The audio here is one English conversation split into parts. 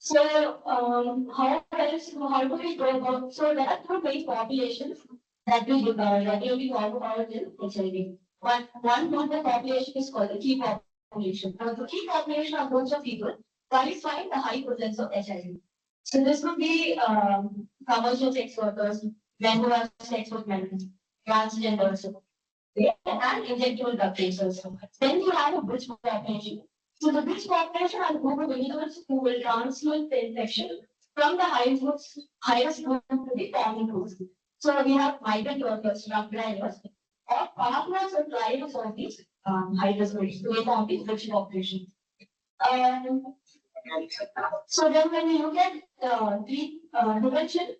So, how do we go about? So, there are two main populations that will be talked about in HIV. One group of population is called the key population. Now, the key population are groups of people that is find a high prevalence of HIV. So, this would be commercial sex workers, men who have sex with men, transgenders, and injectable drug users. Then you have a bridge population. So the bridge population are a group of individuals who will transmit the infection from the highest group to the common group. So we have migrant workers, truck drivers, or partners or drivers of these high-risk groups. So we form the bridge population. So then when you look at the prevention,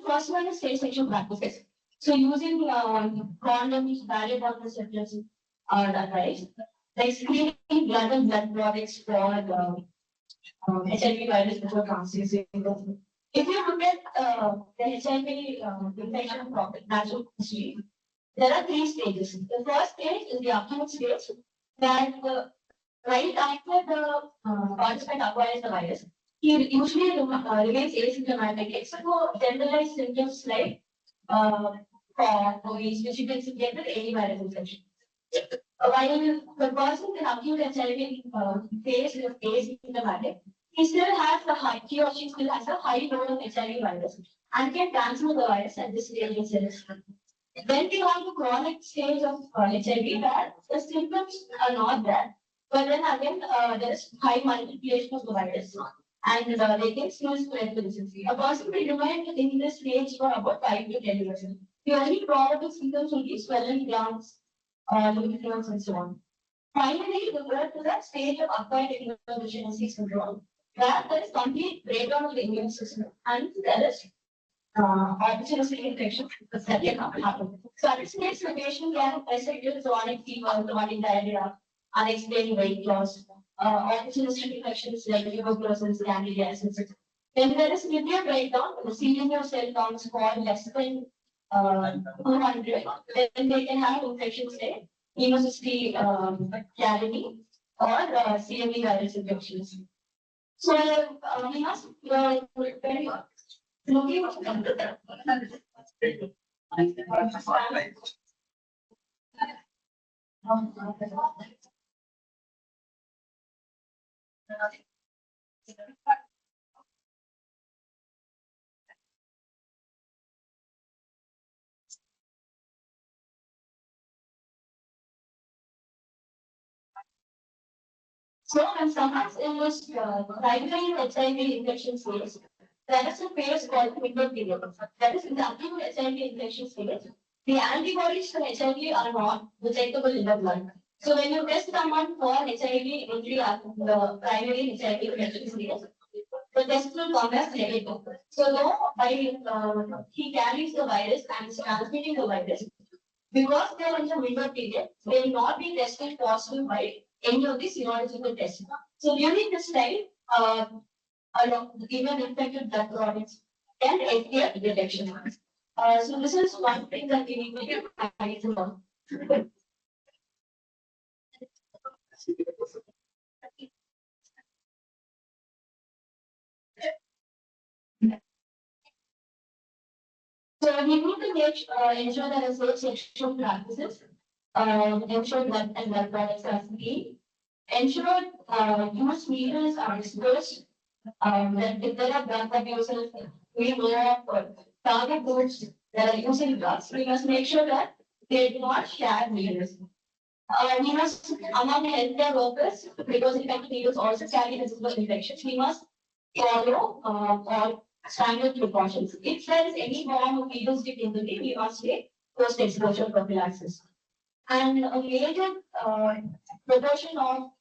first one is safe sexual practices. So using condoms, barrier contraceptives are advised. Like screening blood and blood products for HIV virus before transfusing. If you look at the HIV infection natural history, there are three stages. The first stage is the acute stage, that right after the participant acquires the virus, he usually remains asymptomatic except for generalized symptoms like cough, which you can get with any virus infection. While the person in acute HIV phase is asymptomatic, he or she still has a high load of HIV virus and can transfer the virus at this stage itself. Then we have the chronic stage of HIV, where the symptoms are not there, but then again there is high multiplication of the virus, and they can still spread the disease. A person will remain in this stage for about 5 to 10 years. The only probable symptoms will be swollen glands, lymph nodes, and so on. Finally, we go to the stage of acquired immunodeficiency syndrome, where there is complete breakdown of the immune system, and there is opportunistic infection that can happen. So at this stage, the patient can present with chronic fever, chronic diarrhea, unexplained weight loss, opportunistic infections like tuberculosis, candidiasis. Then there is nuclear breakdown, the CME cell counts for less than 200. Then they can have infections like hemocystic cavity or CME virus infections. So we must very looking so when someone's in this primary HIV infection phase, there is a phase called window period. That is in the acute HIV infection phase. The antibodies for HIV are not detectable in the blood. So when you test someone for HIV only at the primary HIV infection phase, the test will come as negative. So though he carries the virus and is transmitting the virus, because they are in the window period, they will not be tested positive by any of the serological tests. So during this time, even infected blood products can appear detection. So this is one thing that we need to analyze on. So we need to ensure that the safe sexual practices, ensure blood and blood products are clean, ensure use meters are dispersed, that if there are drug abusers, we know of target groups that are using drugs, we must make sure that they do not share needles. We must, among healthcare workers, because infected needles also carry visible infections, we must follow all standard precautions. If there is any form of needle stick injury, we must take post-exposure prophylaxis. And a major proportion of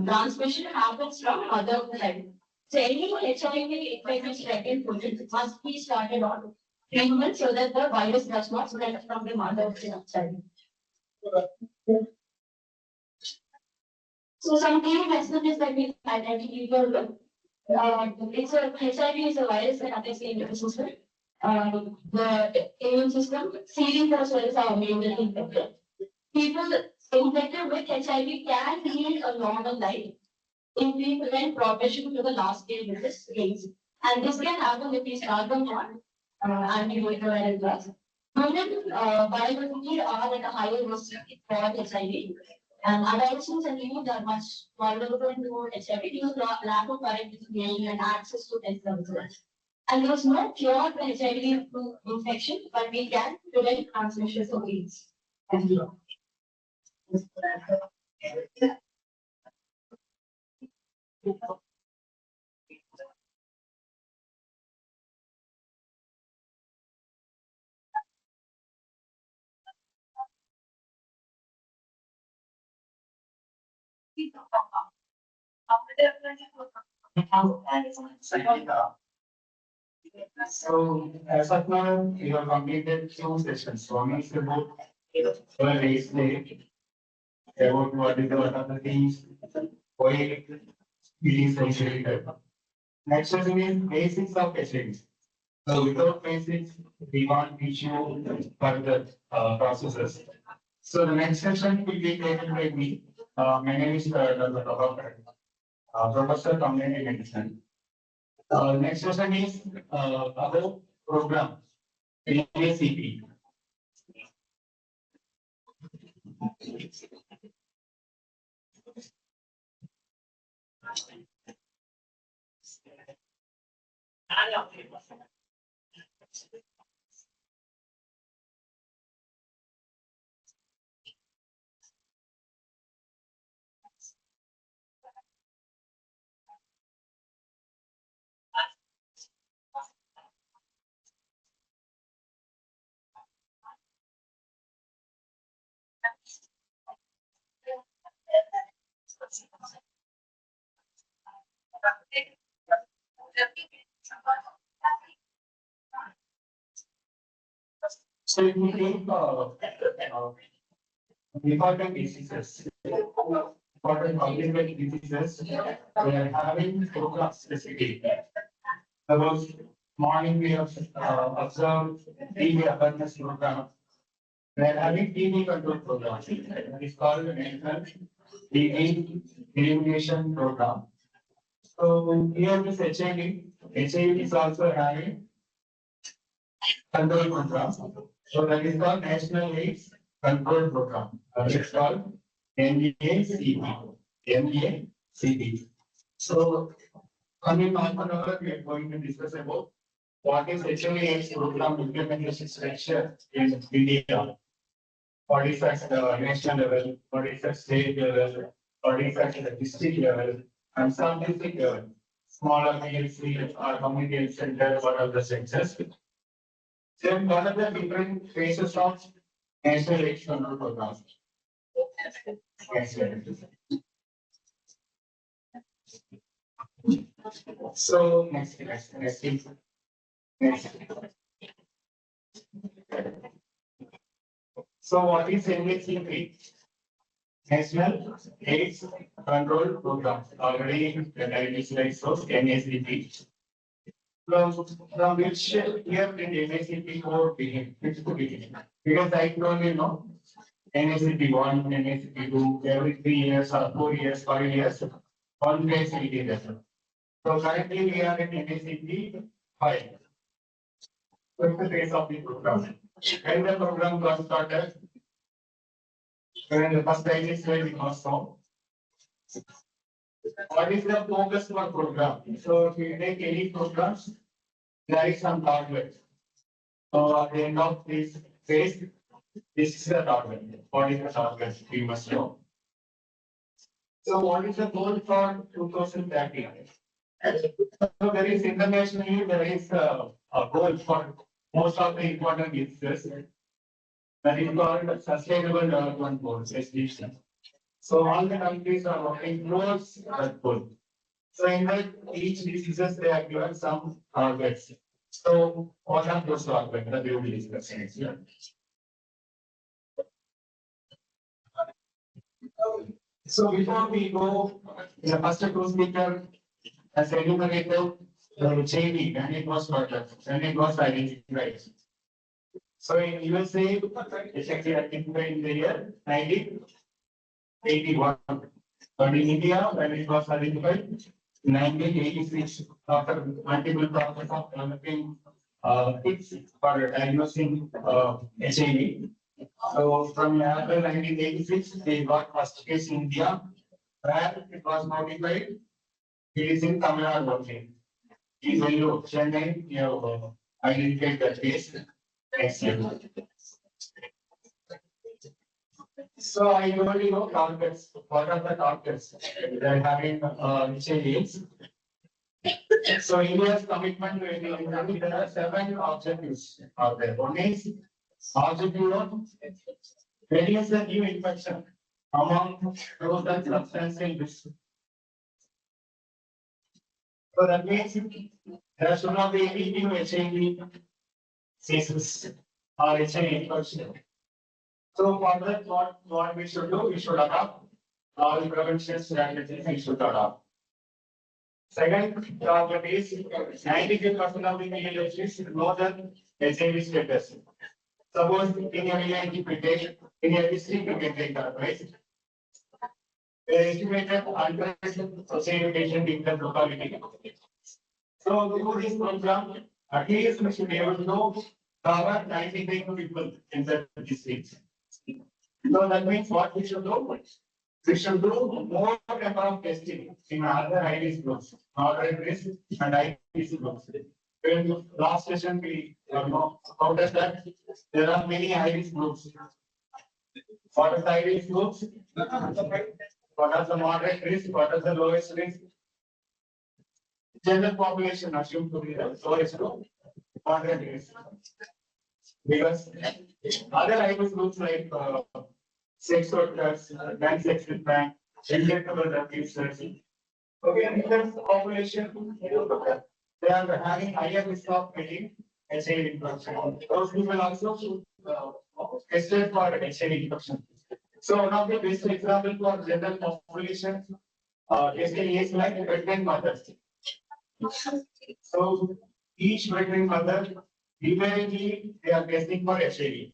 transmission happens from mother to child. So any HIV infected pregnant must be started on treatment so that the virus does not spread from the mother to the child. So some key messages that we identify. HIV is a virus that affects the immune system. The immune system, CD cells are mainly infected. People infected with HIV can lead a normal life, if we prevent progression to the last stage, which is AIDS. And this can happen if we start them on antiretroviral drugs. Women biologically are at a higher risk for HIV. And adolescents and youth are much vulnerable to HIV due to lack of current education and access to health services. And there is no cure for HIV infection, but we can prevent transmission of AIDS. Thank you. So, as of now, we have completed two sessions. One is about the race day, about what is the things, why it is actually. Next session is basics of HIV. So, without basics, we can't teach you further processes. So, the next session will be taken by me. My name is Dr. Tagore, Professor Community Medicine. Next session is about program, ACP. So if we take important diseases, important public diseases, we are having program specifically. About morning we have observed TB awareness program. We are having TB control program. It is called the National TB Elimination Program. So here is HIV. HIV is also having control program. So that is called National AIDS Control Program. It is called NACP. NACP. So coming half an hour, we are going to discuss about what is HIV/AIDS program implementation structure in India. What is at the national level, what is at state level, what is at the district level, and some district level. Smaller PLC or community health center, what are the sectors? Then what are the different phases of national AIDS control program? So next. So what is NACP? National AIDS Control Program. Already the title is like so NACP. From which year did NACP code begin? Which could begin? Because I told you know NACP 1, NACP 2, every 3 years or 4 years, 5 years, one phase will be there. So currently we are in NACP 5. Fifth phase of the program. When the program got started, when the first time is where we must know. What is the focus for program? So if you take any programs, there is some target. So at the end of this phase, this is the target. What is the target? We must know. So what is the goal for 2030? So there is internationally, there is a goal for most of the important issues. That is called Sustainable Development Goals, SDGs. So all the countries are working towards that goal. So in that each diseases they are given some targets. So what are those targets that we will be discussing here? So before we go, the first two speaker has enumerated the HIV when it was started, when it was identified. So in USA, it's actually identified in the year 1981. But in India, when it was identified in 1986, after multiple process of developing kits for diagnosing HIV. So from April 1986, they got first case in India, where it was notified. It is in Tamil Nadu only. In Chennai, you have identified the case next year. So I already know targets. What are the targets? They're having changes. So India's commitment to India, there are 7 objectives out there. One is objective of reduce the new infection among those that substantial risk. So that means there should not be any new HIV cases or HIV infection. So for that, what we should do, we should adopt all the prevention strategies we should adopt. Second target is 95% of the villages know the HIV status. Suppose in a village, if we take in a district, we can take that, right? The estimated 100 HIV patient in the locality. So through this program, at least we should be able to cover 95 people in the district. So that means what we should do? We should do more number of testing in other high risk groups, moderate risk and high risk groups. In last session, we noticed that there are many high risk groups. What are the high risk groups? What are the moderate risk? What are the lowest risk? General population assumed to be the lowest group, moderate risk. Because other high risk groups like sex workers, bank sex with bank, injectable drug users. Okay, in terms of population, they are having higher risk of getting HIV infection. Those people also should tested for HIV infection. So one of the best example for general population testing is like pregnant mothers. So each pregnant mother, immediately they are testing for HIV.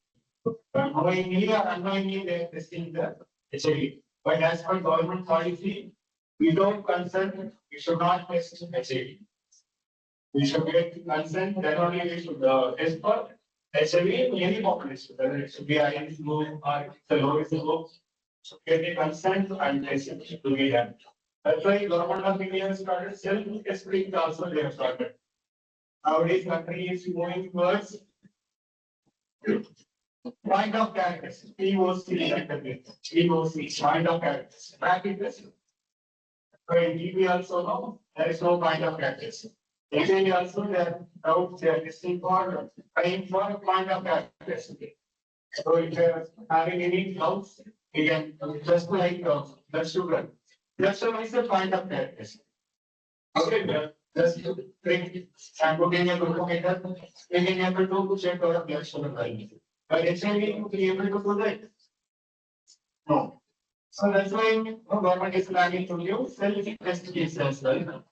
Knowingly or unknowingly, they are testing the HIV. But as per government policy, without consent, we should not test HIV. We should get consent, then only we should test for HIV in any population, whether it should be high risk group or the low risk group. So get the consent and test it to be done. That's why government of India started self-testing also they have started. Nowadays, country is moving towards point of characters, POC, POC, point of characters, rapid test. So in TB also no, there is no point of characters. HIV also they are out, they are testing for trying for point of characters. So if you are having any doubts, you can just like blood sugar. Blood sugar is the point of characters. Okay, just drink and putting a glucometer, being able to check our blood sugar value. But HIV to be able to do that? No. So that's why government is planning to use self-test kits as well.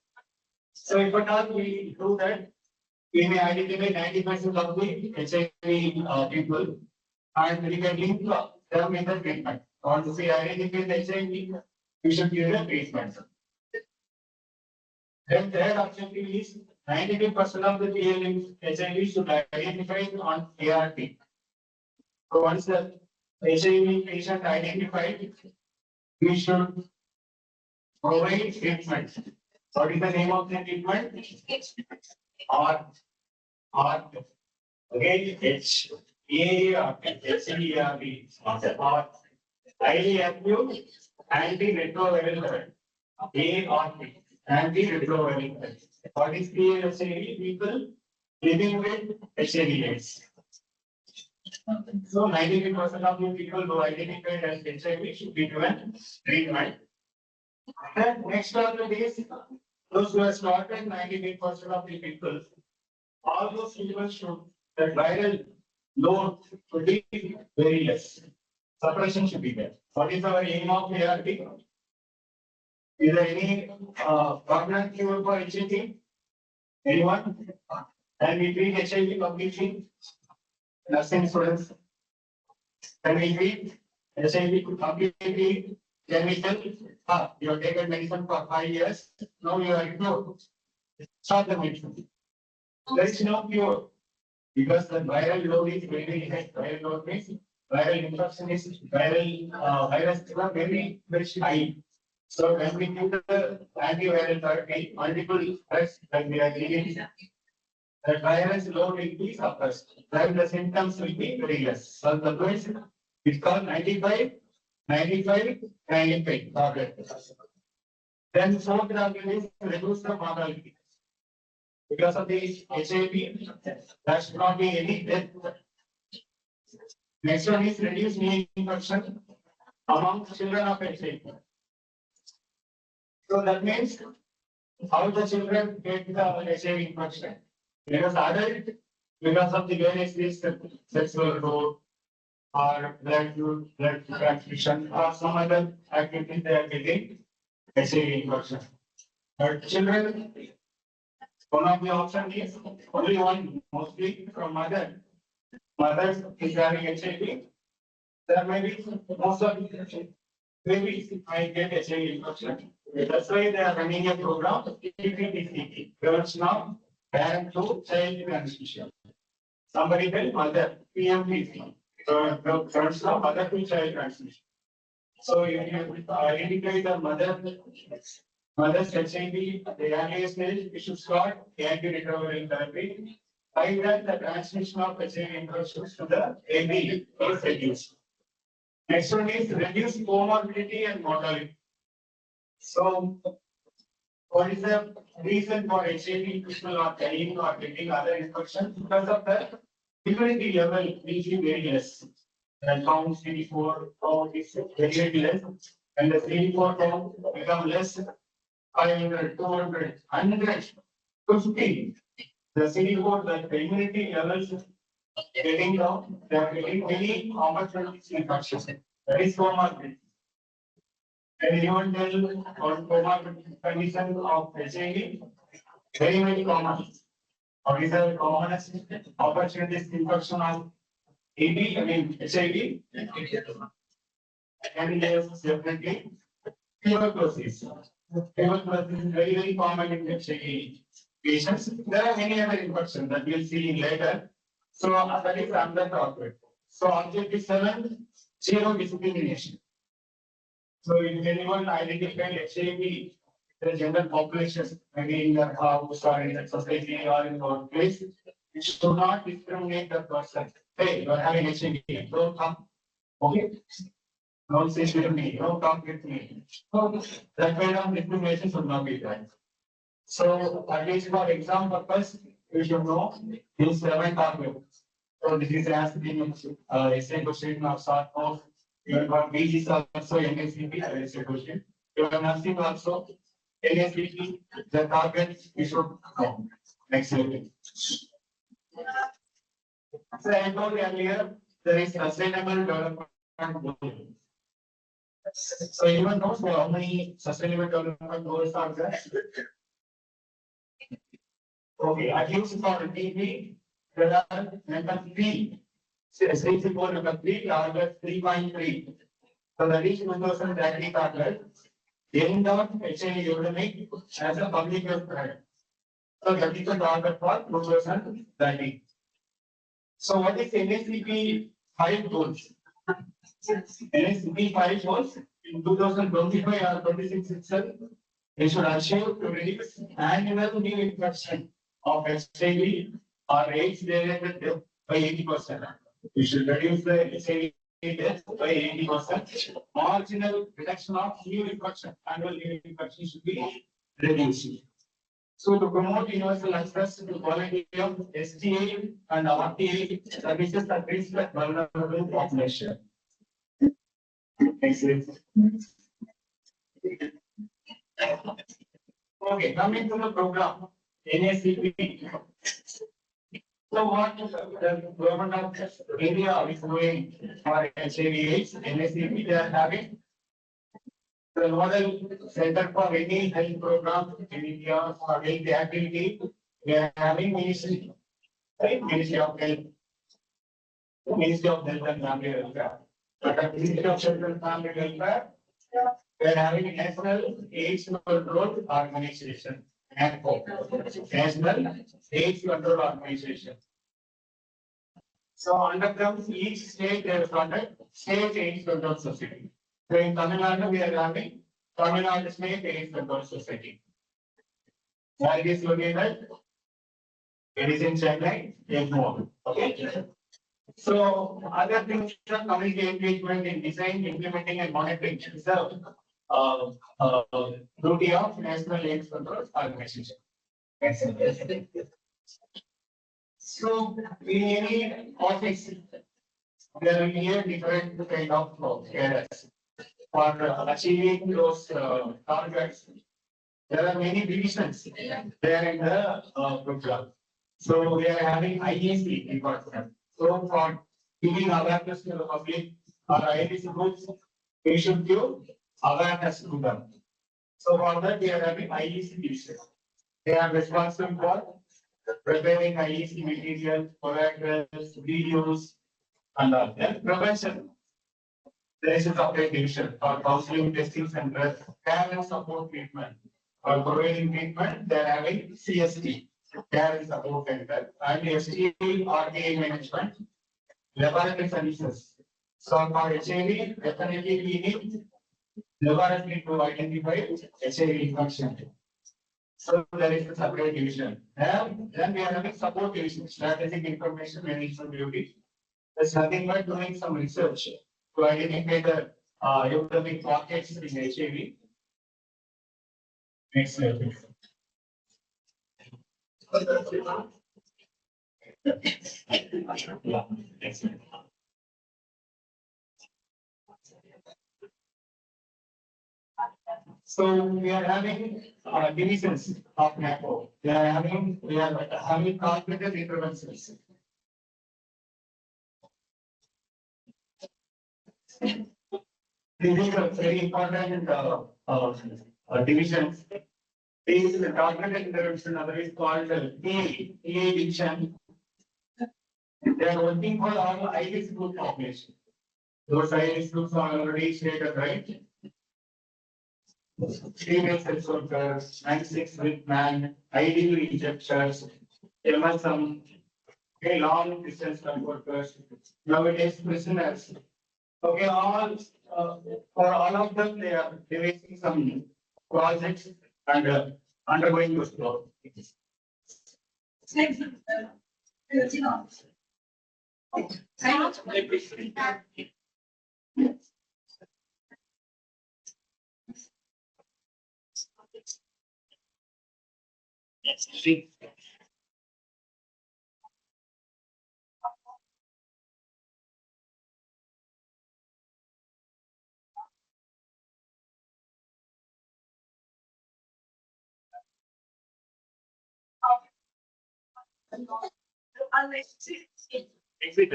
So if at all we do that, we may identify 90% of the HIV people and we can link them in the treatment. Once we identify the HIV, we should give the treatment. Then third objective is 92% of the HIV should be identified on ART. So once the HIV patient identified, we should provide treatment. What is the name of the treatment? R. Okay, H. A. HCERV. R. Highly active antiretroviral. ARP. Antiretroviral. What is PHIV? People living with HIV/AIDS. So 93% of the people who identified as HIV should be given treatment. And next on the days, those who have started 93% of the people, all those people should, the viral load should be very less. Suppression should be there. What is our aim of ART? Is there any permanent cure for HIV? Anyone? Can we treat HIV completely? Nursing students. Can we treat HIV completely Can we tell, you have taken medicine for 5 years, now you are cured. Stop the medicine. There is no cure. Because the viral load is very high. Viral load means viral infection is virus is very, very high. So when we give the antiviral therapy, multiple drugs when we are giving, the virus load will be suppressed. Then the symptoms will be very less. So the dose is called 95, 95, 95 target. Then fourth target is reduce the mortality. Because of the HIV, there should not be any death. Next one is reduce new infection among children of HIV. So that means how the children get the HIV infection. Because adult, because of the various risks, sexual growth or blood transfusion or some other activities they are getting HIV infection. But children, one of the options is only one, mostly from mother. Mothers is having HIV. There may be most of the babies might get HIV infection. That's why they are running a program, PPTCT, Girls Now, Parent to Child Transmission. Somebody tell mother, PMTC, Girls Now, Mother to Child Transmission. So you identify the mother's HIV at the earliest stage, we should start antiretroviral therapy. By that, the transmission of HIV infections to the baby is reduced. Next one is reduce comorbidity and mortality. So, what is the reason for HIV people are dying or getting other infections? Because of the immunity level will be very less. The count CD4 count is very, very less, and the CD4 count become less. 500, 200, 100, 50. The CD4, the immunity levels getting down, they are getting many opportunities infections. That is comorbidity. And anyone tell on comorbid condition of HIV? Very, very common. What is the commonest opportunities infection of EB, I mean HIV? And yes, definitely tuberculosis. Tuberculosis is very, very common in HIV patients. There are many other infections that we'll see later. So that is another topic. So objective 7, zero discrimination. So if anyone identified HIV, the general population, maybe in the house or in the society or in the workplace, it should not discriminate the person. Hey, you are having HIV, don't come. Okay? Don't say with me, don't come with me. So that kind of discrimination should not be done. So at least for exam purpose, you should know these 7 topics. So this is as the essay question of sort of your BG is also NSCP, essay question. Your nursing also NSCP, the targets you should know. Next level. So I told earlier, there is sustainable development goal. So anyone knows how many sustainable development goals are there? Okay, at least for TB, there are number 3. SAC for number 3, target 3.3. So that is 2030 target. End of HIV epidemic as a public health threat. So that is the target for 2030. So what is NSCP 5 goals? NSCP 5 goals in 2025 or 26 itself, they should achieve to reduce annual new infection of HIV or AIDS related death by 80%. We should reduce the HIV death by 80%. Marginal reduction of new infection, annual new infection should be reduced. So to promote universal access to quality of STA and RTA services that reach the vulnerable population. Next slide. Okay, coming to the program, NACP. So what the government of India is doing for HIV/AIDS, NACP, they are having the model center for any health program in India for health activity. They are having ministry, right? Ministry of Health, Ministry of Health and Family Welfare. But the Ministry of Health and Family Welfare We are having National AIDS Control Organization. NACO. National AIDS Control Organization. So under them, each state they have started State AIDS Control Society. So in Tamil Nadu, we are having Tamil Nadu State AIDS Control Society. Where it is located? It is in Chennai, more. Okay. So other things are community engagement in design, implementing and monitoring is the uh, uh, duty of National AIDS Control Organization. So in any office, there will be a different kind of areas for achieving those targets. There are many divisions there in the program. So we are having IEC department. So for giving awareness to the public or IEC groups, we should give awareness to them. So for that, we are having IEC division. They are responsible for preparing IEC material, collaterals, videos, and all. Then prevention. There is a separate division for counseling, testing center, care and support treatment. For providing treatment, they are having CST, care and support center, and ST RTA management, laboratory services. So for HIV, definitely we need laboratory to identify HIV infection. So there is a separate division. And then we are having support division, strategic information management duty. There's nothing but doing some research to identify the epidemic pockets in HIV. Next slide, please. Yeah, next slide. So we are having divisions of NACO. We are having targeted interventions. This is a very important divisions. This is the targeted intervention, otherwise called TA division. They are working for all high risk group population. Those high risk groups are already stated, right? Female sex workers, 96 with man, IDU injectors, MSM, long distance workers, nowadays prisoners. Okay, all for all of them, they are devising some projects and undergoing those projects. See. Exit.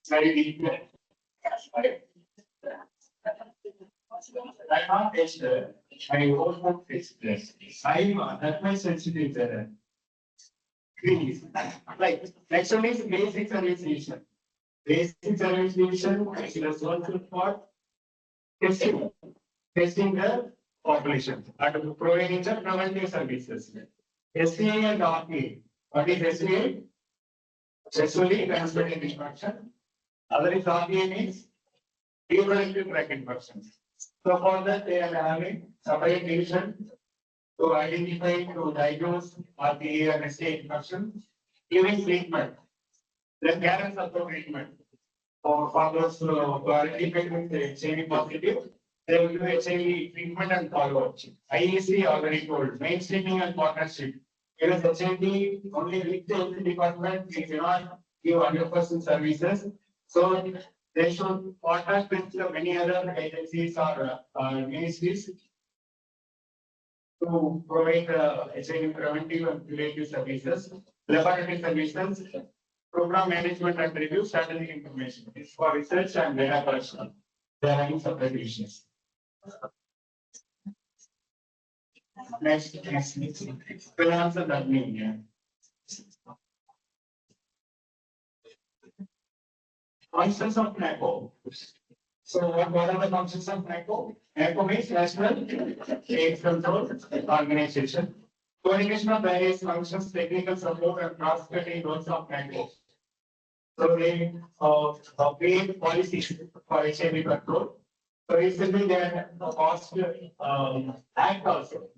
Very deep. I can't taste the. I also taste this. I'm that much sensitive there. Please. Like, next one is basic service division. Basic service division is responsible for testing the population and providing the preventive services. STA and RPA. What is STA? Sexually transmitted infection. Other is RPA means reproductive tract infections. So for that, they are having separate division to identify, to diagnose RPA and STA infection, giving treatment. Then care and support treatment. For those who are identified with HIV positive, they will do HIV treatment and follow-up. IEC already told, mainstreaming and partnership. Because HIV only with the health department, we cannot give 100% services. So they should partner with many other agencies or ministries to provide HIV preventive and curative services, laboratory services, program management and review strategic information. It's for research and data collection. They are having separate divisions. Next. Finance and admin. Yeah. Functions of NACO. So what are the functions of NACO? NACO means National AIDS Control Organization. Coordination of various functions, technical support, and cross-cutting roles of NACO. So they create policies for HIV control. So recently they have passed Act also.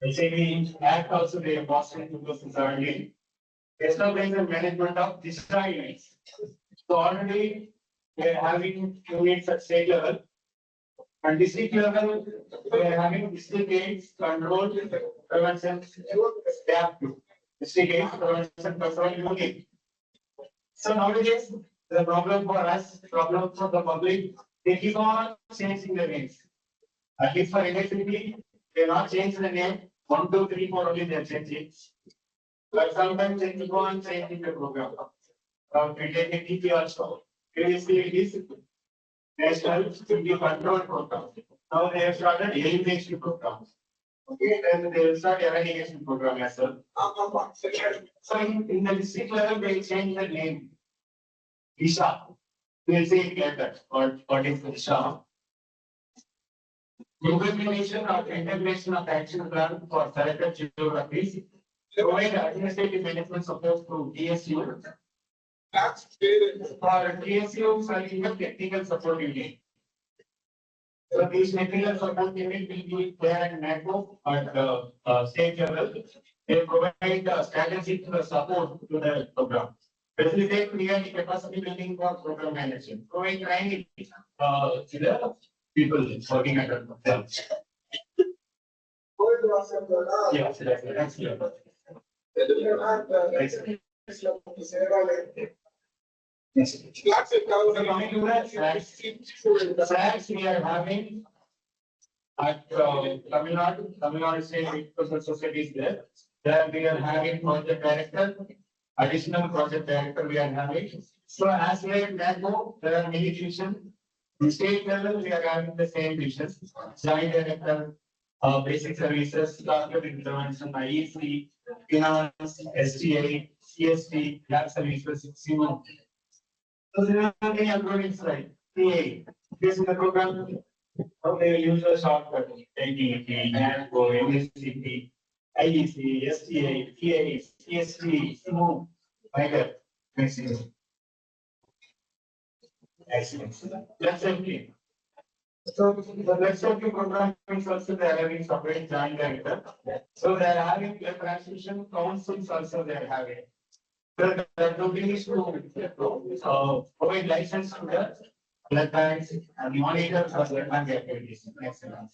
HIV Act also they have passed in 2017. Establish the management of discharge units. So already we are having units at state level. And district level, we are having district AIDS control prevention staff. District AIDS prevention control unit. So nowadays, the problem for us, problem for the public, they keep on changing the names. At least for electricity, they not change the name. 1, 2, 3, 4 only they are changing. But sometimes they keep on changing the program. We take a TP also. Previously it is National TB Control Program. Now they have started elimination program. Okay, then they will start eradication program as well. So in the district level, they change the name. Isha. We will say it like that. What is Isha? Implementation or integration of action plan for selected geographies. Provide administrative management support to DSU. For DSU, so you have technical support unit. So these technical support unit will be there at NACO at the state level. They provide strategic support to the program. Facilitate clear capacity building for program management. Provide training to the people working at the program. Yes, that's clear. Yes. SACs we are having at Tamil Nadu State Agricultural Society is there. There we are having project director, additional project director we are having. So as we have NACO, there are many divisions. In state level, we are having the same divisions. Joint director, basic services, target intervention, IEC, finance, STA, CST, lab services, CME. So there are many acronyms like PA. This is the program. They use a shortcut. ATT, NACO, MSCP, IEC, STA, PA, CST, CMO, like that. Excellent. Let's see. So the next program is also they are having separate joint director. So they are having the transmission councils also they are having. So the company is to provide license to the blood banks and monitor for blood bank activities. Excellent.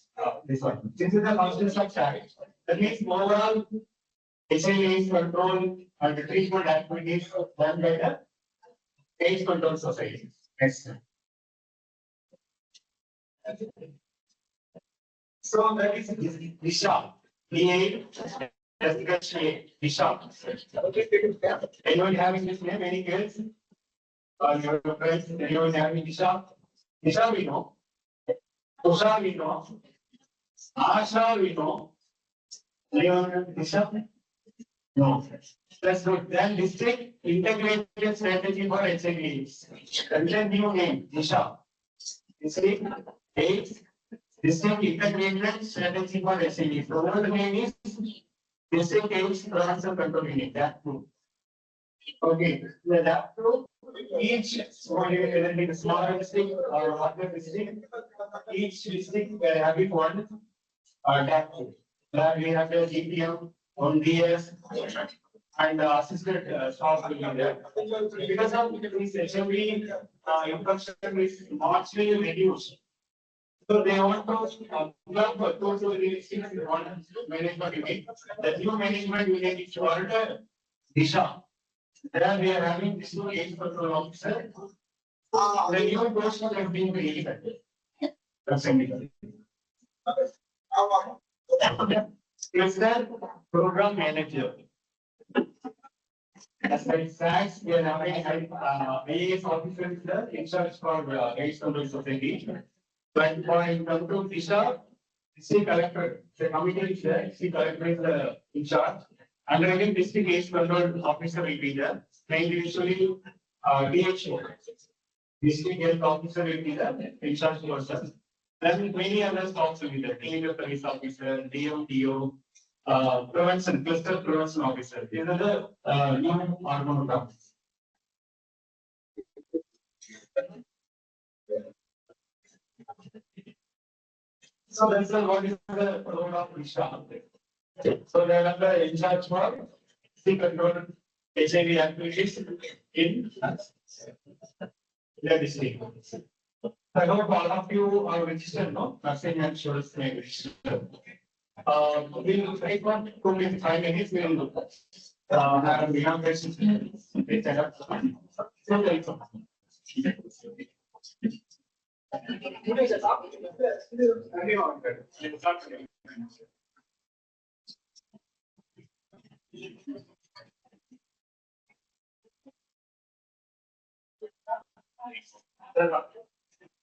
This one. This is the functions of SAC. That means overall HIV control and the treatment activities done by the AIDS control society. Excellent. So that is Disha. Disha. Anyone having this name? Any girls? Or your friends? Anyone having Disha? Disha we know. Usha we know. Asha we know. Anyone Disha? No. That's good. Then district integrated strategy for HIV. And then new name, Disha. District AIDS. District integrated strategy for HIV. So what the name is District AIDS Prevention Control Unit. That too. Okay. That too. Each whether it is smaller district or larger district, each district will have it one that too. That we have the GPM, ODS, and assisted staff will be there. Because of this HIV infection is marginally reduced. So they want to club total realistic management unit. The new management unit is called Disha. There we are having this new age control officer. The new post has been created. Is the program manager. As by SACS, we are having IAS officers there, in charge for AIDS control society. But for in terms to Tisha, district collector, the committee is there, district collector is in charge. And again, district AIDS control officer will be there. Mainly usually DHO, district health officer will be there, in charge person. Then many other staffs will be there, clinical service officer, DMDO, prevention, cluster prevention officer. These are the new organograms. So that's what is the role of Isha. So they are the in charge for the control HIV activities in the district. I hope all of you are registered, no? Nursing and insurance may register. We'll take 1 2 minutes, 5 minutes. We'll have a questions.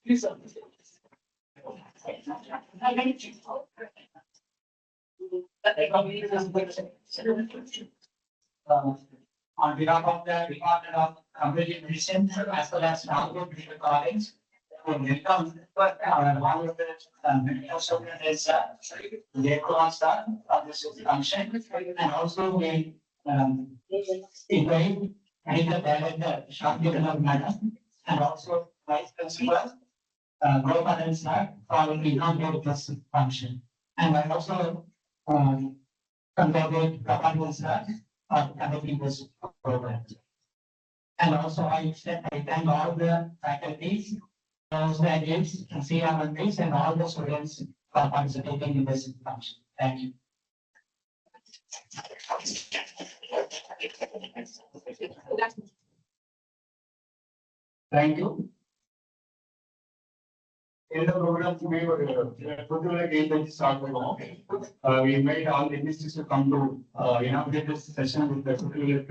Please, sir. On behalf of the Department of Community Medicine, as well as Tagore Medical College, we welcome all of the medical students they on start of this function, and also we invite medical director Shakti Madam, and also vice principal Gopal and sir for inaugurating this function. And I also congratulate Gopal sir for conducting this program. And also I thank all the faculties, graduates, CMEs, and all the students for participating in this function. Thank you. Thank you. In the program, we were particular game start we made all the ministers to come to inaugurate this session with the particular.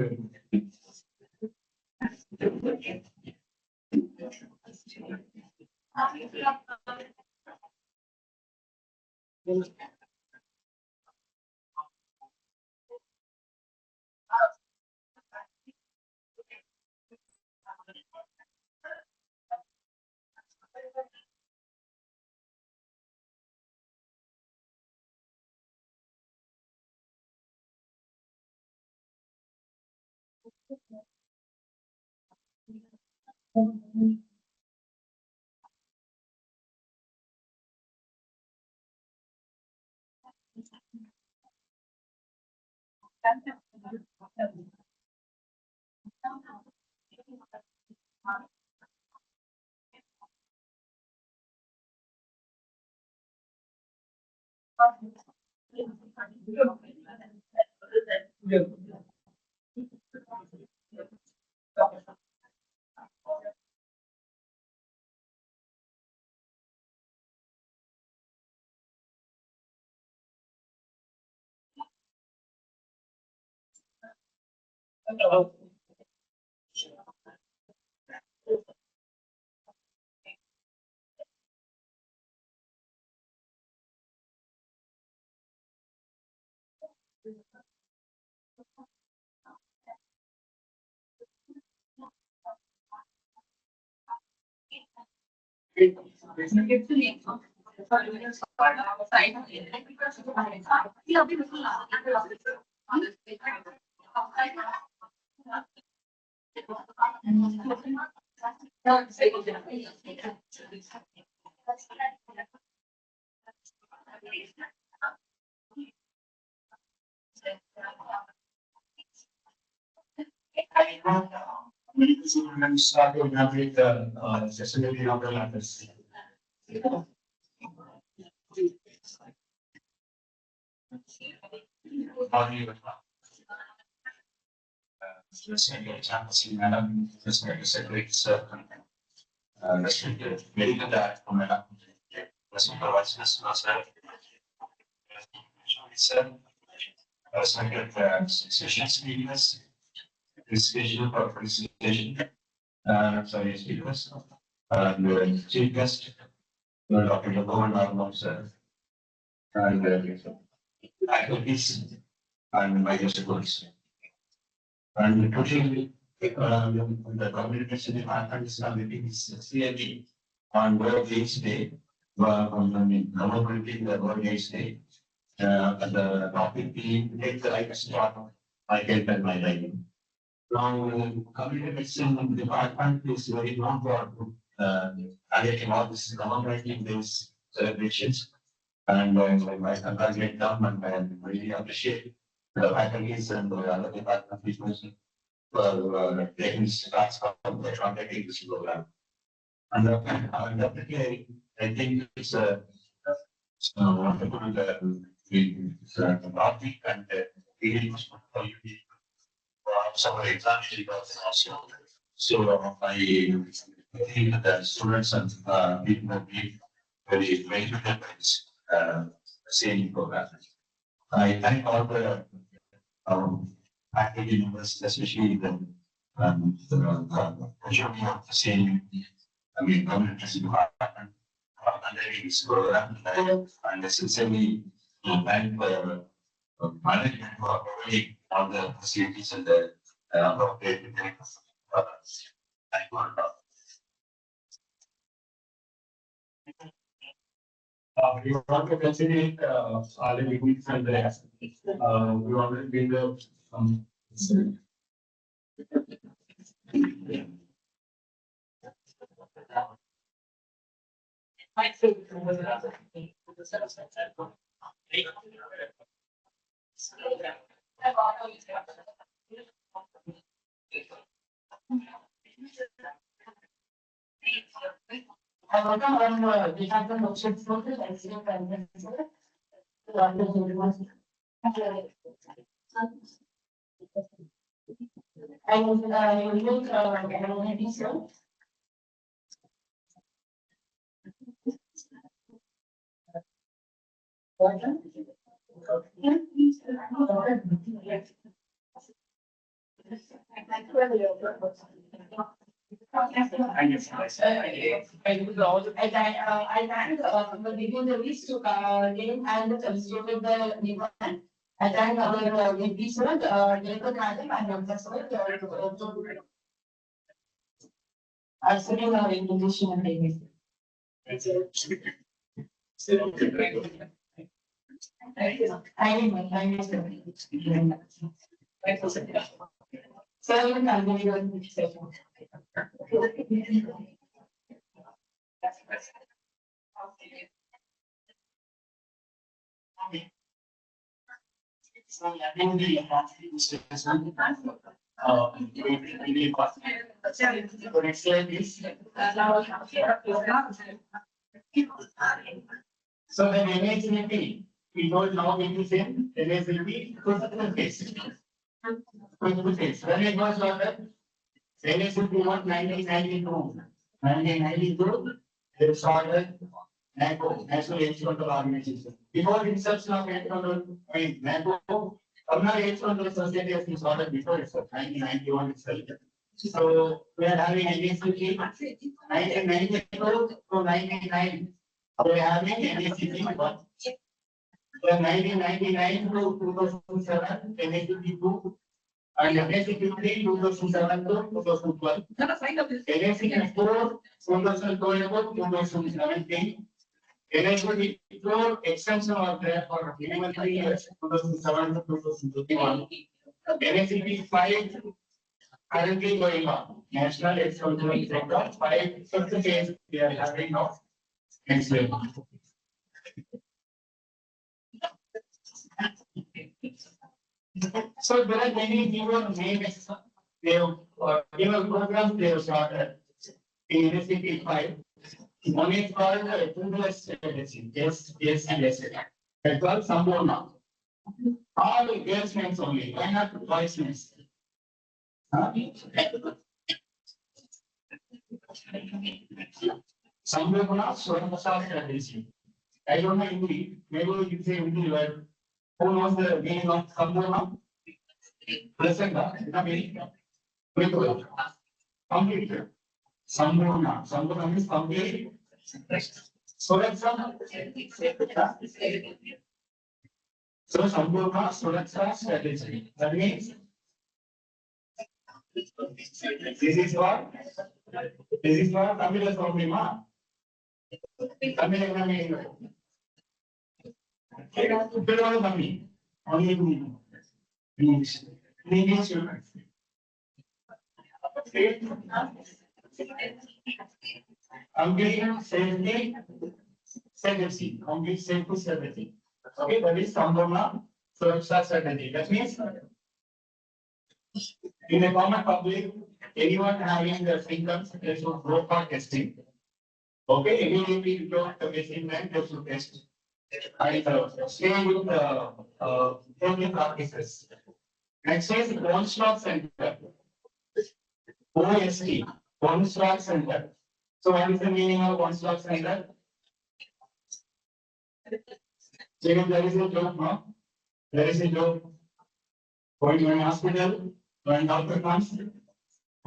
And start to navigate the accessibility of the letters. Madam, restricted medical director, Madam, supervisors, respected session speakers, appreciation for participation. Sorry, speakers. The chief guest, Dr. Tagore, sir, and faculties and my students. And today, the communication department is meeting CME on World AIDS Day, commemorating the World AIDS Day. The topic being take the right spot, I get that my writing. Now, communication department is very known for undertaking all this commemorating these celebrations. And I congratulate them and I really appreciate the faculties and the other department people for taking starts from the conducting this program. And definitely, I think it's a wonderful topic and really useful for you some examples also. So I think that students and people will be very benefited by this same program. I thank all the faculty members, especially the same, community department undertaking this program, and sincerely thank the management for providing all the facilities and the appropriate things. Thank you. We want to consider all the meetings and the we want to bring the I welcome on we have the motion for the president and I will look already so. I thank the list to name and the constitute the demand. I thank our VP sir, Jacob Madam and Dr. Sir, accepting our invitation and payment. Thank you. Sir, you can continue the session. So the NHCP, we know now it is in NHCP, critical phase. Critical phase. When it was ordered, NHCP was 1992. 1992, they started NACO, National Instrumental Organization. Before inception of NACO, Tamil Instrumental Society has been started before itself, 1991 itself. So we are having NHCP 1992 to 1999. We are having NHCP 1. Then 1999 to 2007, NHCP 2. And NHCP 3, 2007 to 2012. NHCP 4, 2012 to 2017. NHCP 4 extension was there for minimum 3 years, 2007 to 2021. NHCP 5 currently going on. National Extension Program 5 fifth phase we are having now. Next level. So there are many given names. They have given programs they have started in NHCP 5. One is called Yes, yes, and yes. It's called Sambona. All girls names only. Why not boys names? Sambona Swaramasa strategy. I don't know Hindi. Maybe you can say Hindi word. Who knows the meaning of Sambona? Present, meaning. Complete. Sambhurna means complete. So that's so Sambhurna Suraksha strategy. That means this is what Tamil is only ma. Tamil is only. Tamil. Only English. English. Complete safety, safety, complete safety, safety. Okay, that is Sambhurna Suraksha strategy. That means in the common public, anyone having the symptoms, they should go for testing. Okay, immediately you go to the machine and they should test. And stay with healthy practices. Next is One Stop Center. OST, One Stop Center. So what is the meaning of One Stop Center? There is a job, no? There is a job. Going to an hospital, when doctor comes,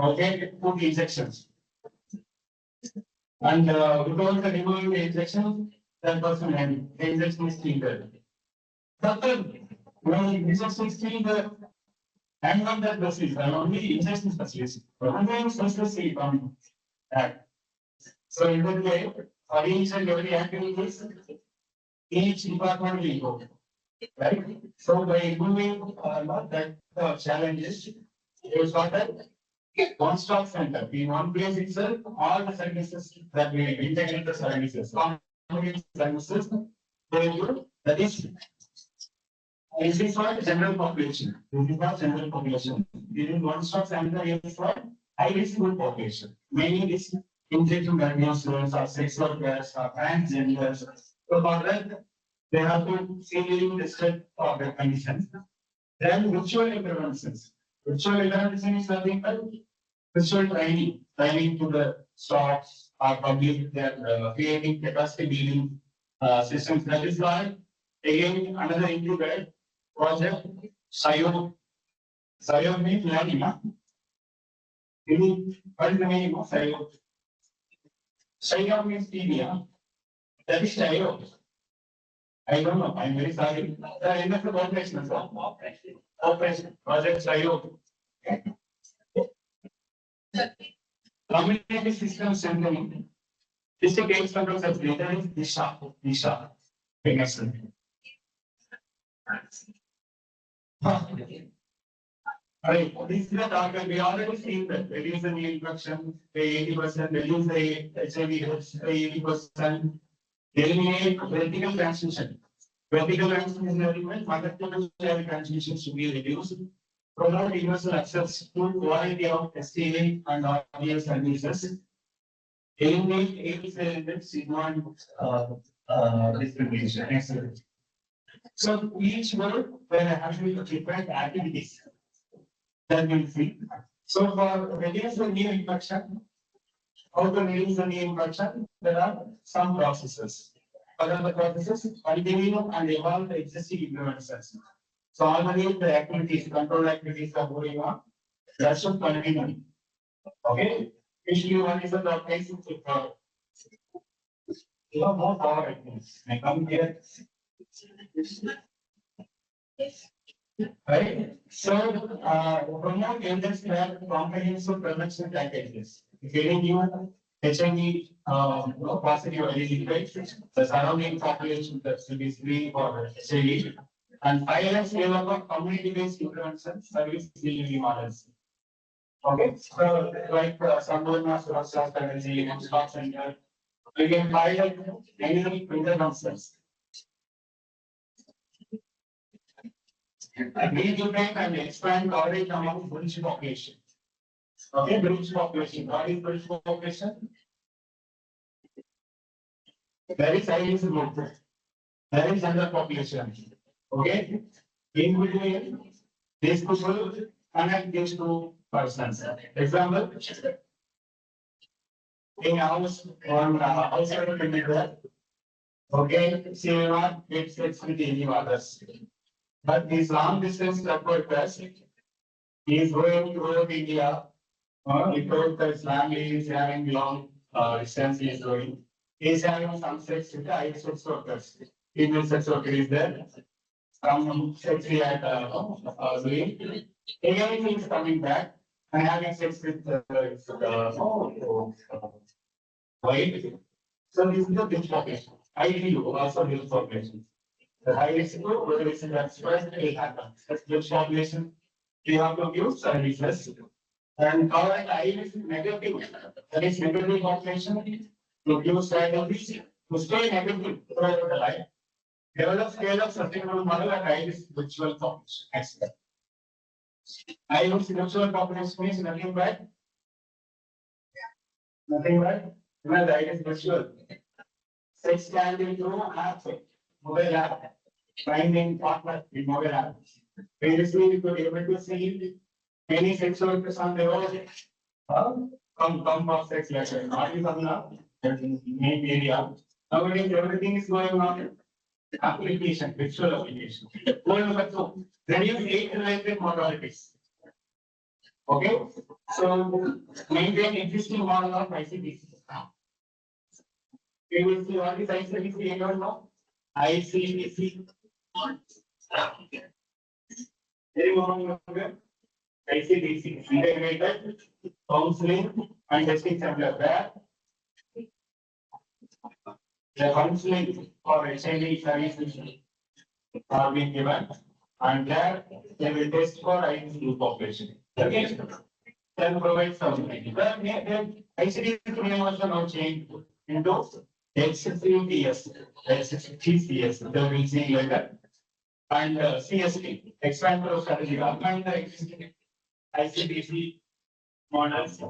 okay, put injections. And without the removing the injection, that person had the injection is still there. Doctor, when the injection is still there, hang on that basis, and only injection specialist. Only specialist from that. So in that way, for each and every activities, each department will go. Right? So by removing that challenges, you got that one stop center. In one place itself, all the services that we integrate the services, community services, they will, that is, this is for general population. This is for general population. This is one stop center is for high risk group population. Mainly this injecting diagnosis or sex workers or transgenders. So for that, they have to see the state of the conditions. Then virtual interventions. Virtual intervention is nothing but virtual training to the stocks or public, they are creating capacity building systems. That is why, again, another included project, SIO. SIO means learning. What is the meaning of SIO? SIO means media. That is SIO. I don't know. I'm very sorry. The end of the operation. Operation. Project SIO. Community system strengthening. District AIDS control as data is Disha. Excellent. Right. This is the target. We already seen that reduce the new infection by 80%, reduce the HIV by 80%, eliminate vertical transmission. Vertical transmission is nothing but multiple transmission should be reduced. Promote universal access to quality of STA and RDS services. Eliminate AIDS elements in one discrimination. Excellent. So each word where I have to different activities that we'll see. So for reduce the new infection, how to reduce the new infection, there are some processes. What are the processes? Continue and evolve the existing interventions. So already the activities, control activities are going on. That should continue. Okay. Issue one is the case of more power activities. I come here. Right. So promote elders care comprehensive prevention packages. If any new HIV positive identified, the surrounding population that will be free for HIV. And 5 years develop community-based intervention service delivery models. Okay, so like Sambhurna Suraksha strategy, One-Stop Center, we can pilot any interventions. Rejuvenate and expand coverage among bridge population. Okay, bridge population. What is bridge population? There is high risk group. There is under population. Okay, in between these people connect these two persons. Example, in house on outside of India. Okay, she will not get sex with any others. But these long distance transport is going to India Without his family is having long distance he is going. He is having some sex with the high sex workers. Female sex worker is there. Some sex he had doing. Again he is coming back and having sex with wife. So this is the big population. IDU also big population. The high risk group, whether it's in that spread, it will happen. That's big population. You have to give services. And current I is negative, that is negative population, to give strategies to stay negative throughout the life. Develop scale of sustainable model and I is virtual population. Excellent. I use virtual population means nothing bad. Nothing bad. Because I is virtual. Sex can be through app, mobile app, finding partner in mobile app. Previously, we could able to see many sex workers on the road. Come for sex lecture. Not in the main area. Nowadays, everything is going on application, virtual application. Goal number 2, reduce age-related mortalities. Okay, so maintain existing model of ICBC. We will see what is ICBC, anyone know? ICBC. Anyone know? ICBC, integrated counseling and testing center. Where the counseling for HIV services are being given, and there they will test for ICBC population. Okay, then provide something. Then ICBC name also now changed into XCTS, XCTS. They will see later. And CST, expand strategy, augment the existing ICBC models,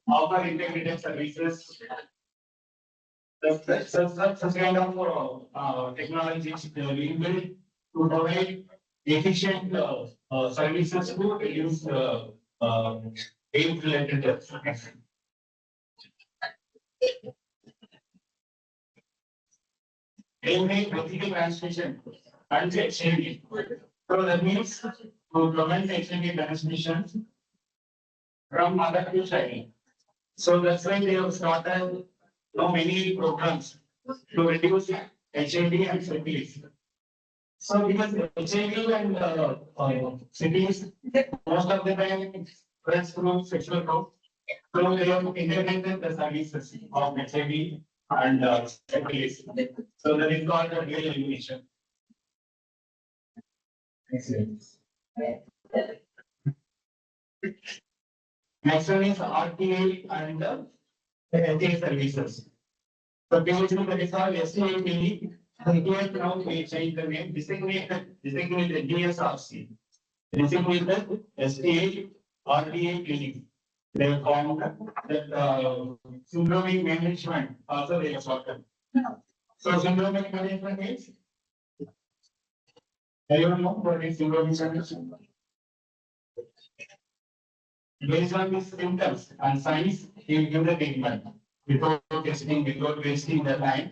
offer integrated services. Such kind of technologies we build to provide efficient services to reduce age-related deaths. Aiming vertical transmission and HIV. So that means to prevent HIV transmission from mother to child. So that's why they have started many programs to reduce HIV and syphilis. So because HIV and syphilis, most of the time spreads through sexual growth. So they have integrated the services of HIV and syphilis. So that is called the real elimination. Next one is RTA and HTA services. So basically that is called STA clinic. Here now we change the name, designated DSRC. Designated STA RTA clinic. They have found that syndromic management also they have sorted. So syndromic management means anyone know what is syndromic management? Based on these symptoms and signs, he will give the treatment without testing, without wasting the time.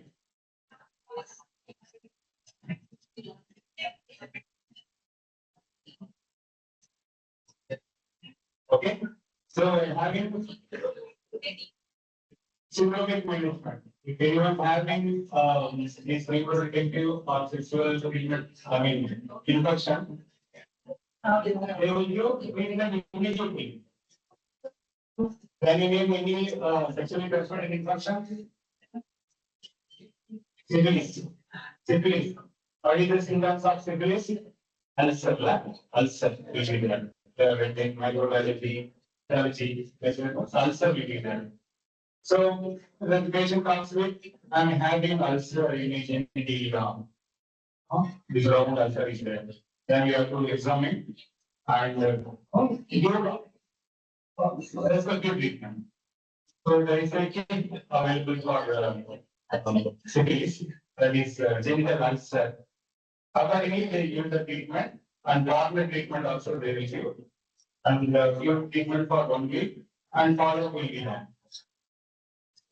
Okay, so having syndromic management. If anyone having this reproductive or sexual infection, they will give treatment immediately. Can you name any sexually transmitted infection? Syphilis. Syphilis. What is the symptoms of syphilis? Ulcer, ulcer, usually microbiology, allergy, ulcer will be there. So the patient comes with, I'm having ulcer in the this round ulcer is there. Then we have to examine and that's a good treatment. So there is a kit available for syphilis, that is genital ulcer. Accordingly, they give the treatment and normal treatment also they will give. And give treatment for 1 week and follow-up will be done.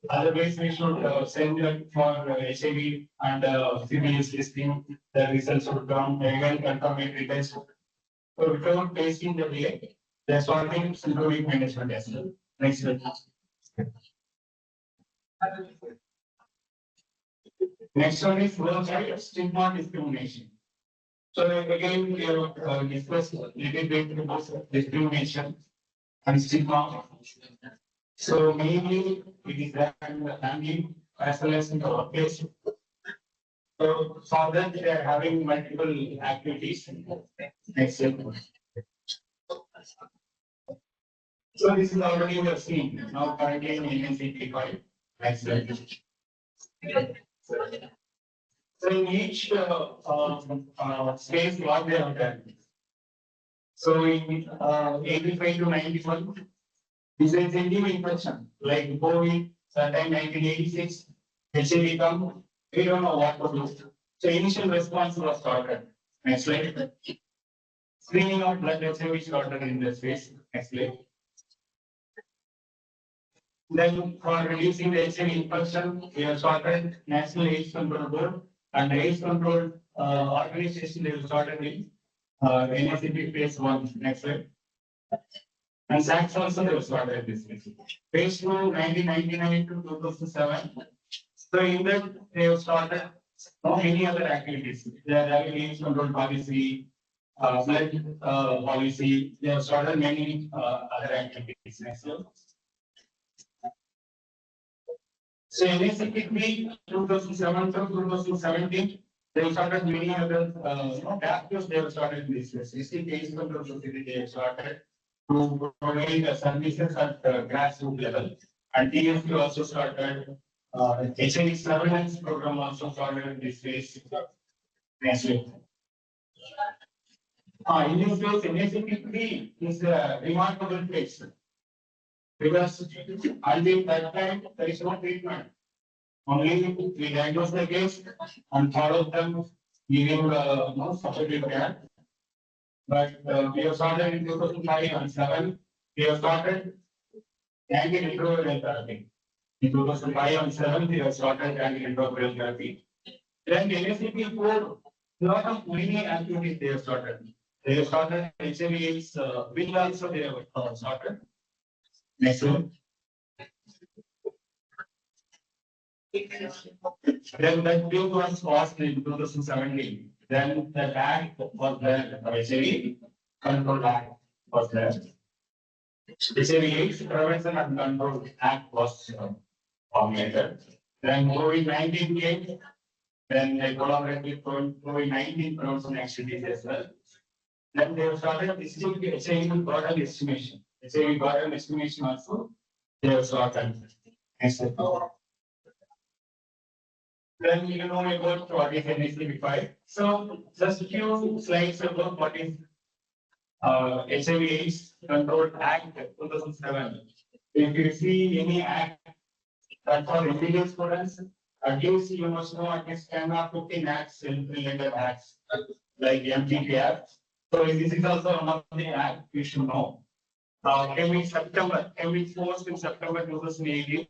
Otherwise, we should send them for HIV and syphilis testing. The results would come again confirmatory test. So without tasting the delay, that's what I think syndromic management as well. Next slide. Next one is stigma discrimination. So again, we have discussed a little bit about discrimination and stigma. So mainly it is that in the family as well as in the workplace. So for that they are having multiple activities. Next slide. So this is already we have seen now currently in NNCP 5. Next slide. So in each space, what they have done. So in 85 to 91, this is a new infection like COVID, sometime 1986, HIV come. We don't know what to do. So initial response was started. Next slide. Screening of blood HIV started in this phase. Next slide. Then for reducing the HIV infection, we have started National AIDS Control Board and AIDS Control organization. They have started in NACP phase 1. Next slide. And SACS also they have started this phase 2, 1999 to 2007. So in that they have started many other activities. They are having AIDS control policy, blood policy. They have started many other activities. Next slide. So NACP 2007 to 2017, they started many other actors. They have started this. AIDS control society they have started to provide services at grassroots level, and TMC also started. HIV surveillance program also started this phase. Next week. In this phase, NACP is a remarkable phase. Because until that time, there is no treatment. Only we diagnose the case and follow them, giving no supportive care. But we have started in 2005 and 7. We have started antiretroviral therapy. In 2005 and 7, we have started antiretroviral therapy. Then NACP 4, lot of many activities they have started. They have started HIV/AIDS bill also they have started. Next one. Then that bill was passed in 2017. Then the act was there, HIV Control Act was there. HIV/AIDS Prevention and Control Act was formulated. Then COVID-19 came. Then they collaborated with COVID-19 prevention activities as well. Then they have started HIV burden estimation. HIV burden estimation also they have started. Then you know about what is NACP 5. So just a few slides about what is HIV/AIDS Control Act 2007. If you see any act that for illegal students, at least you must know at least 10 or 15 acts related acts like MGP Act. So this is also one of the acts you should know. Came in force in September 2018.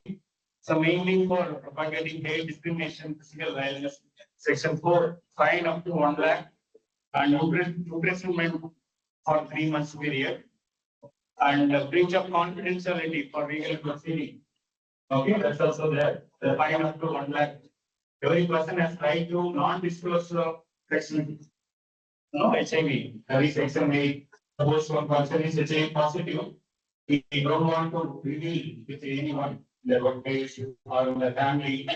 So mainly for propagating hate, discrimination, physical violence, section 4, fine up to 1 lakh and imprisonment for 3 months period, and breach of confidentiality for legal proceeding. Okay, that's also there. The fine up to 1 lakh. Every person has right to non-disclose section. No HIV. There is section 8. Suppose one person is HIV positive, he don't want to reveal with anyone, their workplace or the family,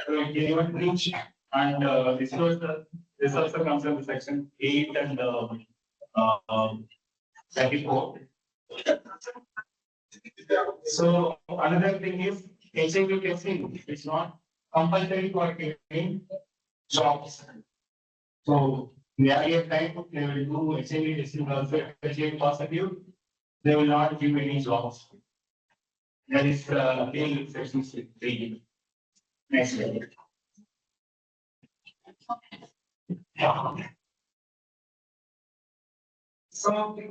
so anyone reach and this also comes under section 8 and 34. So another thing is HIV testing is not compulsory for giving jobs. So in the earlier time, they will do HIV testing also. If HIV positive, they will not give any jobs. That is bill section 3. Next slide. So we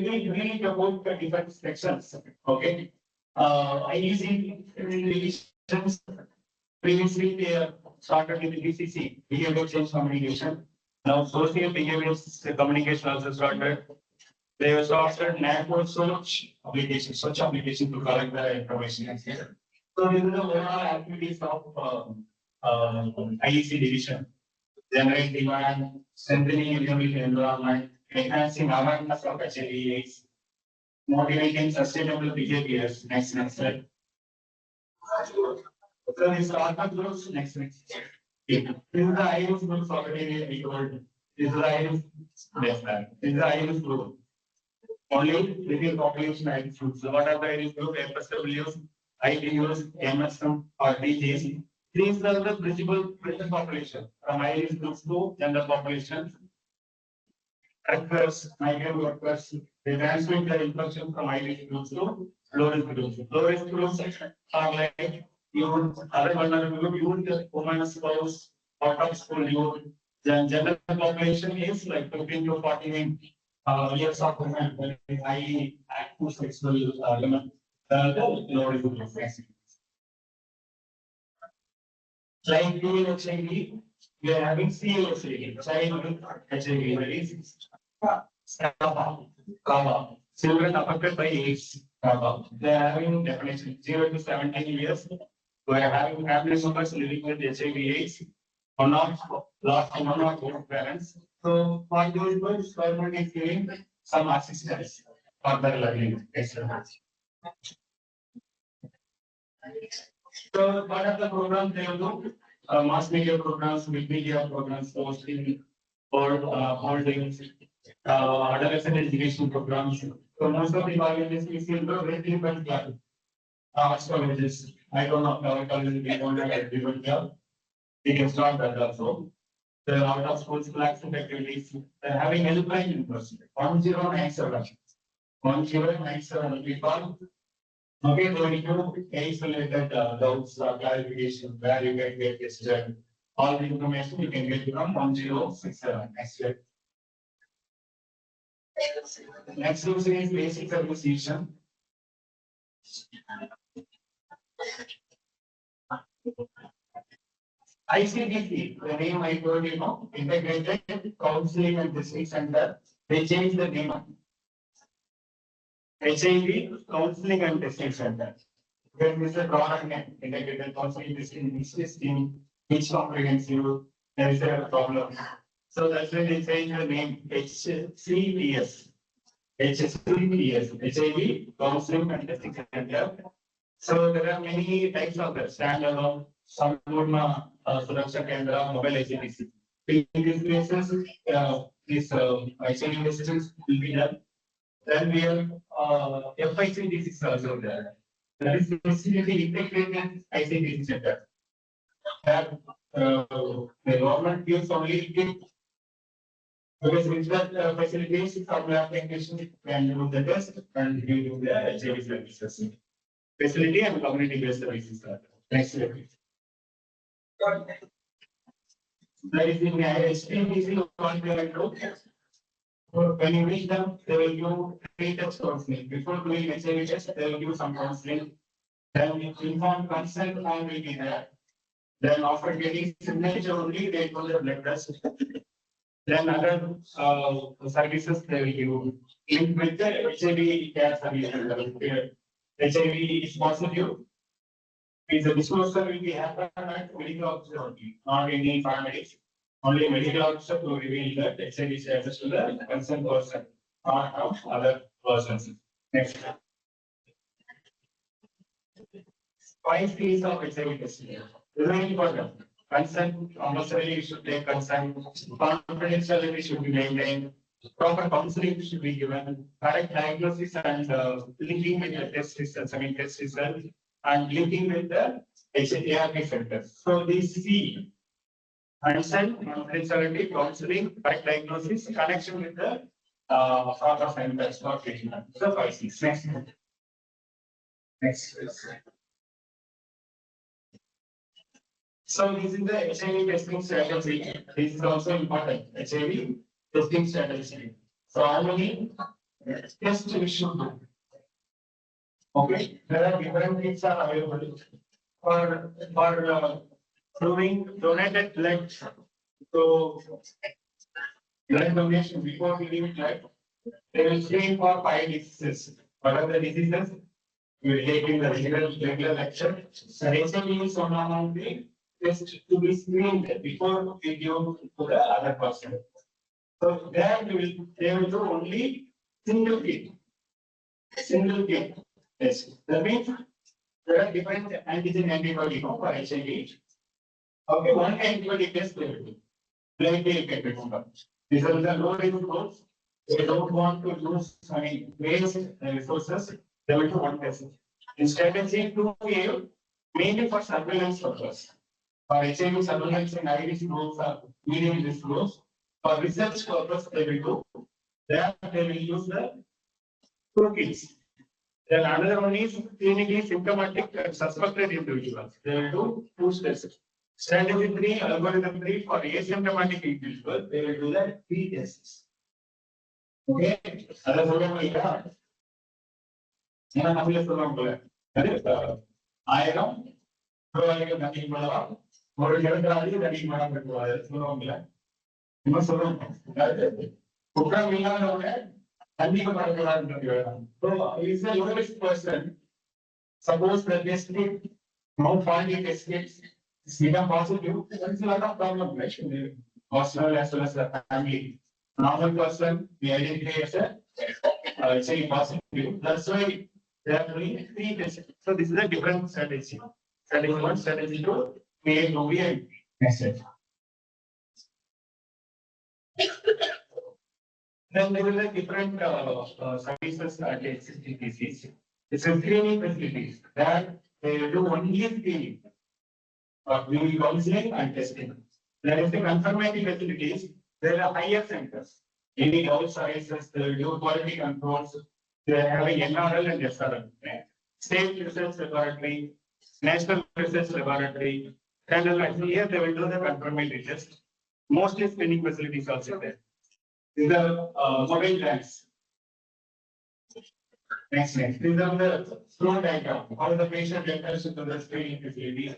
will read about the different sections. Okay. IEC regulations. Previously, they started with the BCC, behavior change communication. Now, social behavior communication also started. They have started network search application to collect the information. So this is the overall activities of IEC division. Generate demand, strengthening innovation environment, enhancing awareness of HIV/AIDS, motivating sustainable behaviors. Next slide. So this startup groups. Next. This is the IEC groups already we told. This is the IEC. Yes, ma'am. This is the IEC group. Only within population IEC groups. So what are the IEC group? FSWs, IPUs, MSM, or DJs. These are the principal population from IEC groups to general population. Workers, migrant workers, they transmit the infection from IEC groups to low risk groups. Low risk groups are like youth, other vulnerable youth, women, spouse, out of school youth. The general population is like 15 to 49 years of women, high active sexual women, low risk groups. Like doing HIV, we are having CLHIV, child HIV, right? Comma. Children affected by AIDS, they are having definition 0 to 17 years. We are having family members living with HIV/AIDS, or not lost one or both parents. So for those boys, government is giving some assistance for their livelihood. So what are the programs they will do? Mass media programs, big media programs, hosting, holdings, adolescent education programs. So most of the organizations we see very different arts colleges. I don't know our colleges we don't have a different club. We can start that also. The out of school flagships activities. They're having helpline university 1097. 1097 people. Okay, so if you case related doubts or clarification, where you can get tested, all the information you can get from 1067. Next slide. Next section is basic service division. ICDC, the name I told you know, Integrated Counseling and District Center. They changed the name. HIV Counseling and Testing Center. When this is a broader name, Integrated Counseling District Team, each comprehensive, there is a problem. So that's why they changed the name HCTS. HCTS, HIV Counseling and Testing Center. So there are many types of that. Standalone, Sampurna Suraksha Kendra, mobile ICTC. In these cases, this HIV systems will be done. Then we have FICDC is also there. That is basically integrated ICTC center. That the government gives only because with that facilities, some lab technicians can do the test and we do the HIV services. Facility and community-based services. Next slide. That is in HPPC, when you reach them, they will do 3 tests counseling. Before doing HIV test, they will do some counseling. Then informed consent form will be there. Then after getting signature only, they do the blood test. Then other services they will give link with the HIV care services. HIV is positive. If the disclosure will be happened at medical officer only, not any paramedics. Only medical officer to reveal that HIV status to the concerned person, not other persons. Next. 5 P's of HIV testing. Very important. Consent, compulsory you should take consent. Confidentiality should be maintained. Proper counseling should be given. Correct diagnosis and linking with the test results, test results, and linking with the ARP centers. So these C, consent, confidentiality, counseling, correct diagnosis, connection with the proper centers for treatment. So 5 C's. Next. Next. So this is the HIV testing strategy. This is also important. HIV testing strategy. So how many tests we should do? Okay, there are different things are available for doing donated blood. So blood donation before giving blood, They will screen for 5 diseases. What are the diseases? We will take in the regular lecture. So HIV is one among the test to be screened before we give to the other person. So there they will do only single kit. Single kit test. That means there are different antigen antibody for HIV. Okay, one antibody test they will do. Like they get remember. These are the low risk groups. They don't want to use waste resources. They will do one test. In strategy 2A, mainly for surveillance purpose. For HIV surveillance in high risk groups or medium risk groups, for research purpose they will do. There they will use the two kits. Then another one is clinically symptomatic and suspected individuals. They will do two tests. Strategy 3, algorithm 3 for asymptomatic individuals, they will do the 3 tests. Okay, that's what I'm going to என்ன தமிழ்ல சொல்லுவாங்க ஆயிரம் ரூபாய்க்கு தண்ணி பண்ணலாம் ஒரு இடத்துல தண்ணி மரம் கட்டுவாரு சொல்லுவாங்கல்ல இன்னும் சொல்லுவாங்க குற்றம் இல்லாதவங்க தண்ணி பண்ணக்கூடாதுன்றது is a low risk person. Suppose the test kit, no faulty test kits, is become positive, there is a lot of problem, right? Personal as well as the family. Normal person, we identify as a HIV positive. That's why they are doing 3 tests. So this is a different strategy. Strategy 1, strategy 2, create OV and message. Then there is a different services at existing disease. It's a screening facilities that they do only screening. We will counseling and testing. There is the confirmatory facilities. There are higher centers. Any doubts arises, they will do quality controls. They are having NRL and SRL. State research laboratory, national research laboratory. And here they will do the confirmatory test. Mostly screening facilities also there. These are mobile labs. Next. These are the flow diagram. How the patient enters into the screening facilities.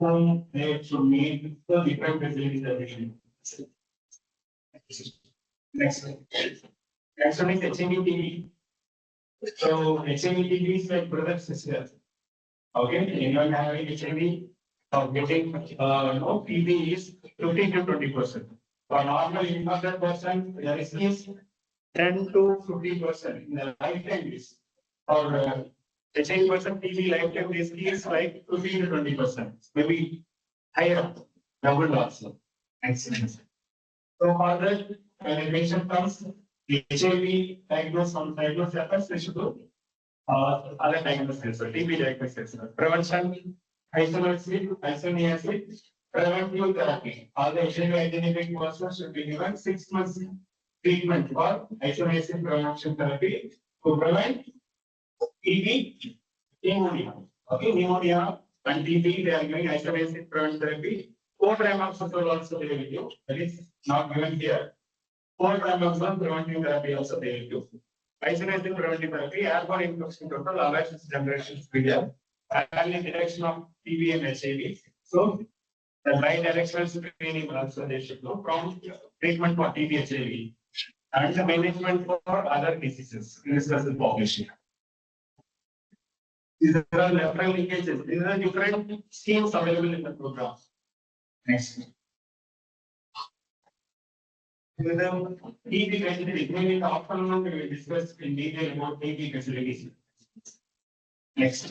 Whom they should meet the different facilities that we need. Next one is HIV/TV. So HIV/TV is like brother sister. Okay, anyone having HIV or getting TB is 15 to 20%. For normal infected person, the risk is 10 to 50% in the lifetime risk. For HIV person, TB lifetime risk is like 15 to 20%, maybe higher, double also. Excellent. So for that, when a patient comes, the HIV diagnosis happens, they should do other diagnosis, so TB diagnosis, prevention, isoniazid, preventive therapy. All the HIV identified persons should be given 6 months treatment for isoniazid prevention therapy to prevent TB, pneumonia. Okay, pneumonia and TB, they are giving isoniazid prevention therapy. 4 triamoxazole also they will give. That is not given here. 4 triamoxazole preventive therapy also they will give. Isoniazid preventive therapy, airborne infection control, alliance generation failure, early detection of TB and HIV. So the bi-directional screening also they should do from treatment for TB, HIV, and the management for other diseases in this special population. These are referral linkages. These are different schemes available in the program. Next. The TB facilities. Maybe in the afternoon we will discuss in detail about TB facilities. Next.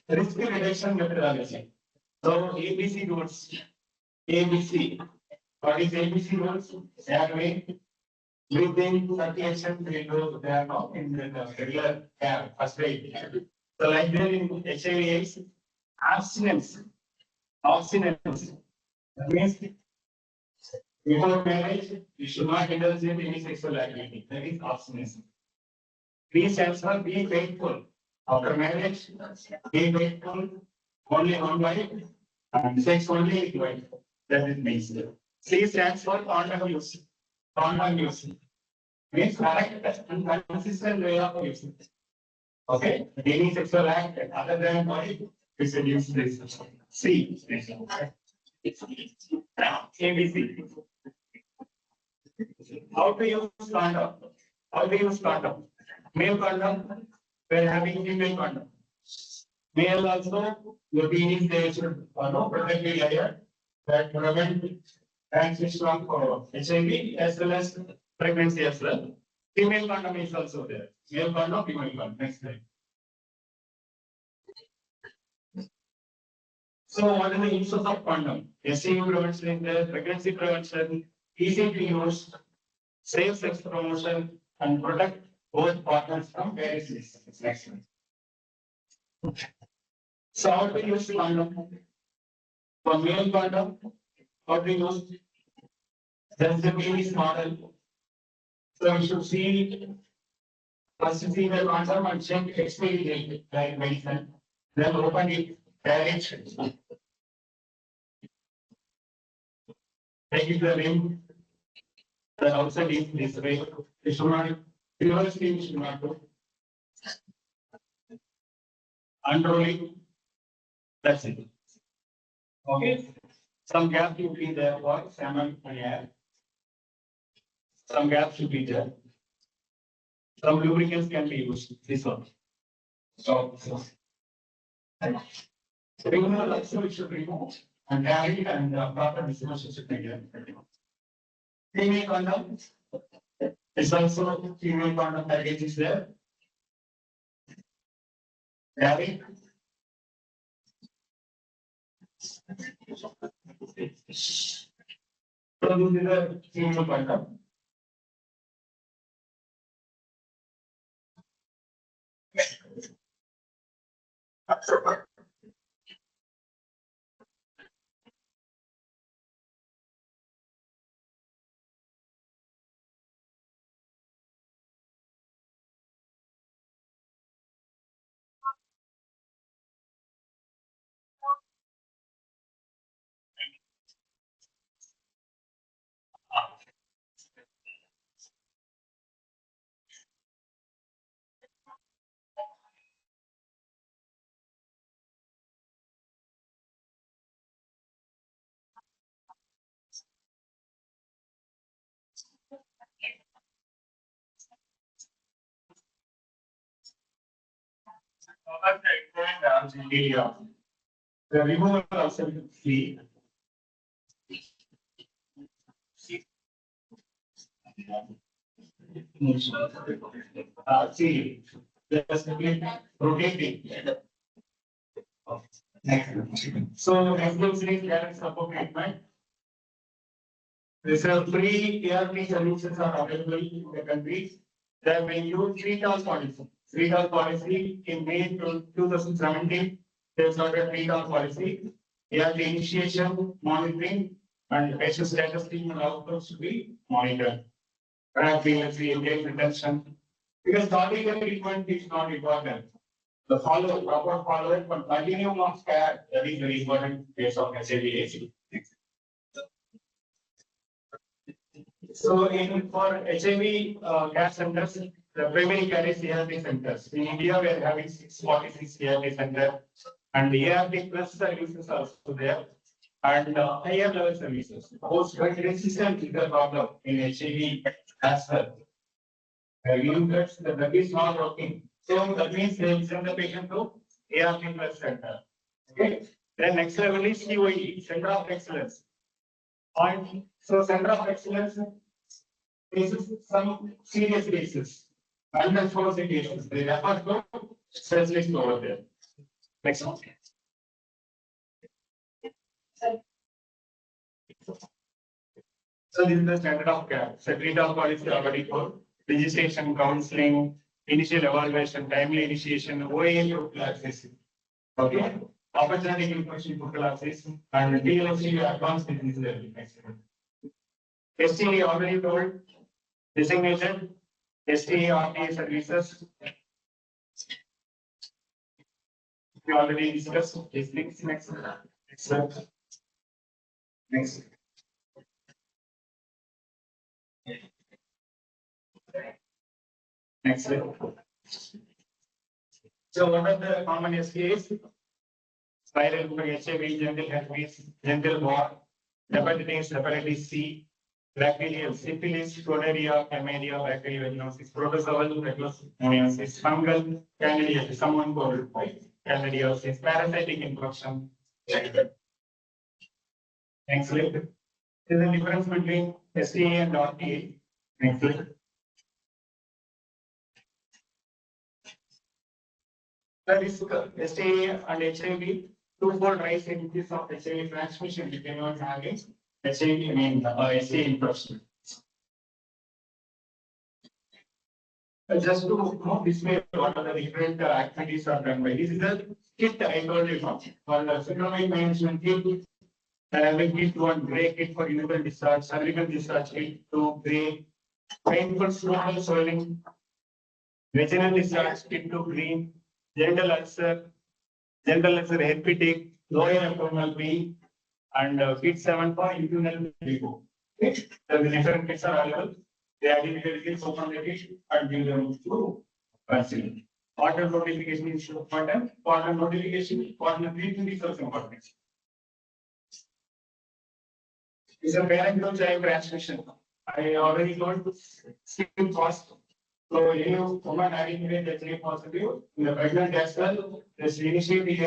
Risk reduction methodology. So ABC rules. ABC. What is ABC rules? Airway, breathing, circulation, they are not in the regular care, first aid. So like there in HIV/AIDS, abstinence. Abstinence. That means before marriage, you should not indulge in any sexual activity. That is abstinence. B stands for be faithful. After marriage, be faithful, only one wife, and sex only with wife. That is means. C stands for condom use. Condom use means correct and consistent way of using. Okay, any sexual act other than wife is a use this. C. ABC. How to use condom? How to use condom? Male condom, we're having female condom. Male also, the penis they should protect the layer that prevent transmission of HIV as well as pregnancy as well. Female condom is also there. Male condom, female condom. Next slide. So what are the uses of condom? STD prevention, pregnancy prevention, easy to use, safe sex promotion, and protect both partners from various diseases. Next one. So how to use condom? For male condom, how to use? There is a penis model. So you should see first see the condom and check expiry date like medicine. Then open it, carry it, take it to the ring. The outside is this way. It should not, pure steam should not do. Unrolling. That's it. Okay. Some gap should be there for salmon and air. Some gap should be there. Some lubricants can be used. This one. So remove also we should remove and carry and proper distribution should be there. Female condom. It's also female condom package is there. Carry. So this is the female condom. The removal also see. See, just rotating. So, exclusive direct support treatment. These are free ART solutions are available in the country. They will use 3-town policy. 3-town policy in May 2017. They started 3-town policy. ART initiation, monitoring, and patient status team and outcomes to be monitored. Pregnancy, intake retention. Because starting the treatment is not important. The follow, proper follow-up, but continuum of care that is very important based on HIV/AIDS. So in for HIV care centers, the primary care is ART centers. In India, we are having 646 ART centers, and the ART plus services are also there, and higher level services. Post-drug resistance is the problem in HIV as well. The drug is not working. So that means they will send the patient to ART plus center. Okay. Then next level is COE, Center of Excellence. And so Center of Excellence is some serious cases. Uncontrolled cases. They refer to specialists over there. Next one. So this is the standard of care. Secretary of policy already told. Registration, counseling, initial evaluation, timely initiation, OAL prophylaxis. Okay. Opportunity information prophylaxis and TLC advanced disease level. STD already told. Designated STD RTA services. We already discussed these things. Next. Next. Next. So what are the common STIs? Viral HIV, genital herpes, genital war, hepatitis C, bacterial syphilis, gonorrhea, chlamydia, bacterial vaginosis, protozoal vaginosis, fungal candidiasis, someone called candidiasis, parasitic infection. Next slide. There is a difference between STA and RTA. Next slide. The risk STA and HIV, twofold rise in case of HIV transmission if anyone having HIV, STA infection. Just to display what are the different activities are done by this is the kit I told you called syndromic management kit. Having kit one gray kit for urinary discharge, cervical discharge kit, two gray, painful stomach swelling, vaginal discharge kit to green, general ulcer hepatic, lower abdominal pain, and kit 7 for inguinal lipo. Okay. The different kits are available. They identify the kits, open the kit, and give them to vaccine. Water notification is important. Water notification, water treatment is also important. Is a parent to child transmission. I already told still fast. So any woman having been HIV positive in the pregnant as well, this initiate the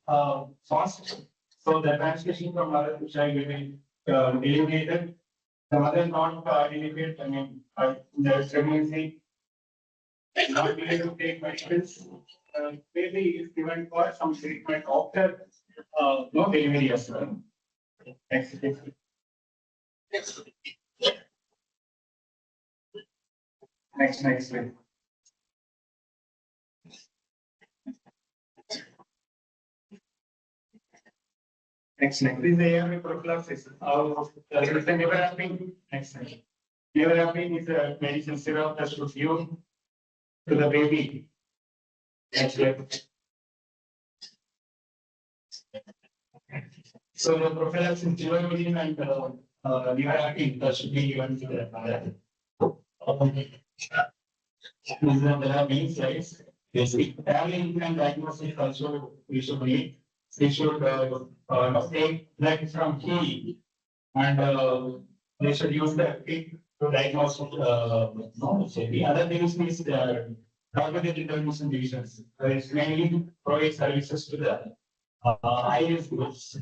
ART fast. So the transmission from mother to child will be eliminated. The mother not eliminated, the pregnancy not be able to take medicines. Baby is given for some treatment after no delivery as well. Next. Next. Next. This is the ARV prophylaxis. Never happening. Next. Never happening is a medicine syrup that should give to the baby. Next. So the prophylaxis given and never happening that should be given to the mother. There are many slides. Basic early infant diagnosis also we should need. They should take blood from key and they should use the kit to diagnose the other things is targeted intervention divisions. It's mainly provide services to the high-risk groups.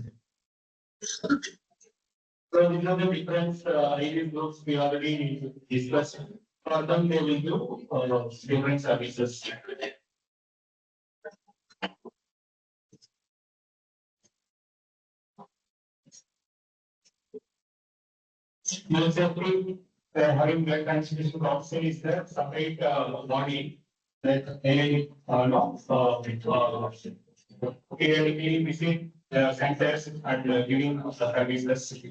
So these are the different high-risk groups we already discussed. For them, they will do different services. Usually, having blood transfusion council is the separate body that they periodically visit the centers and giving the services.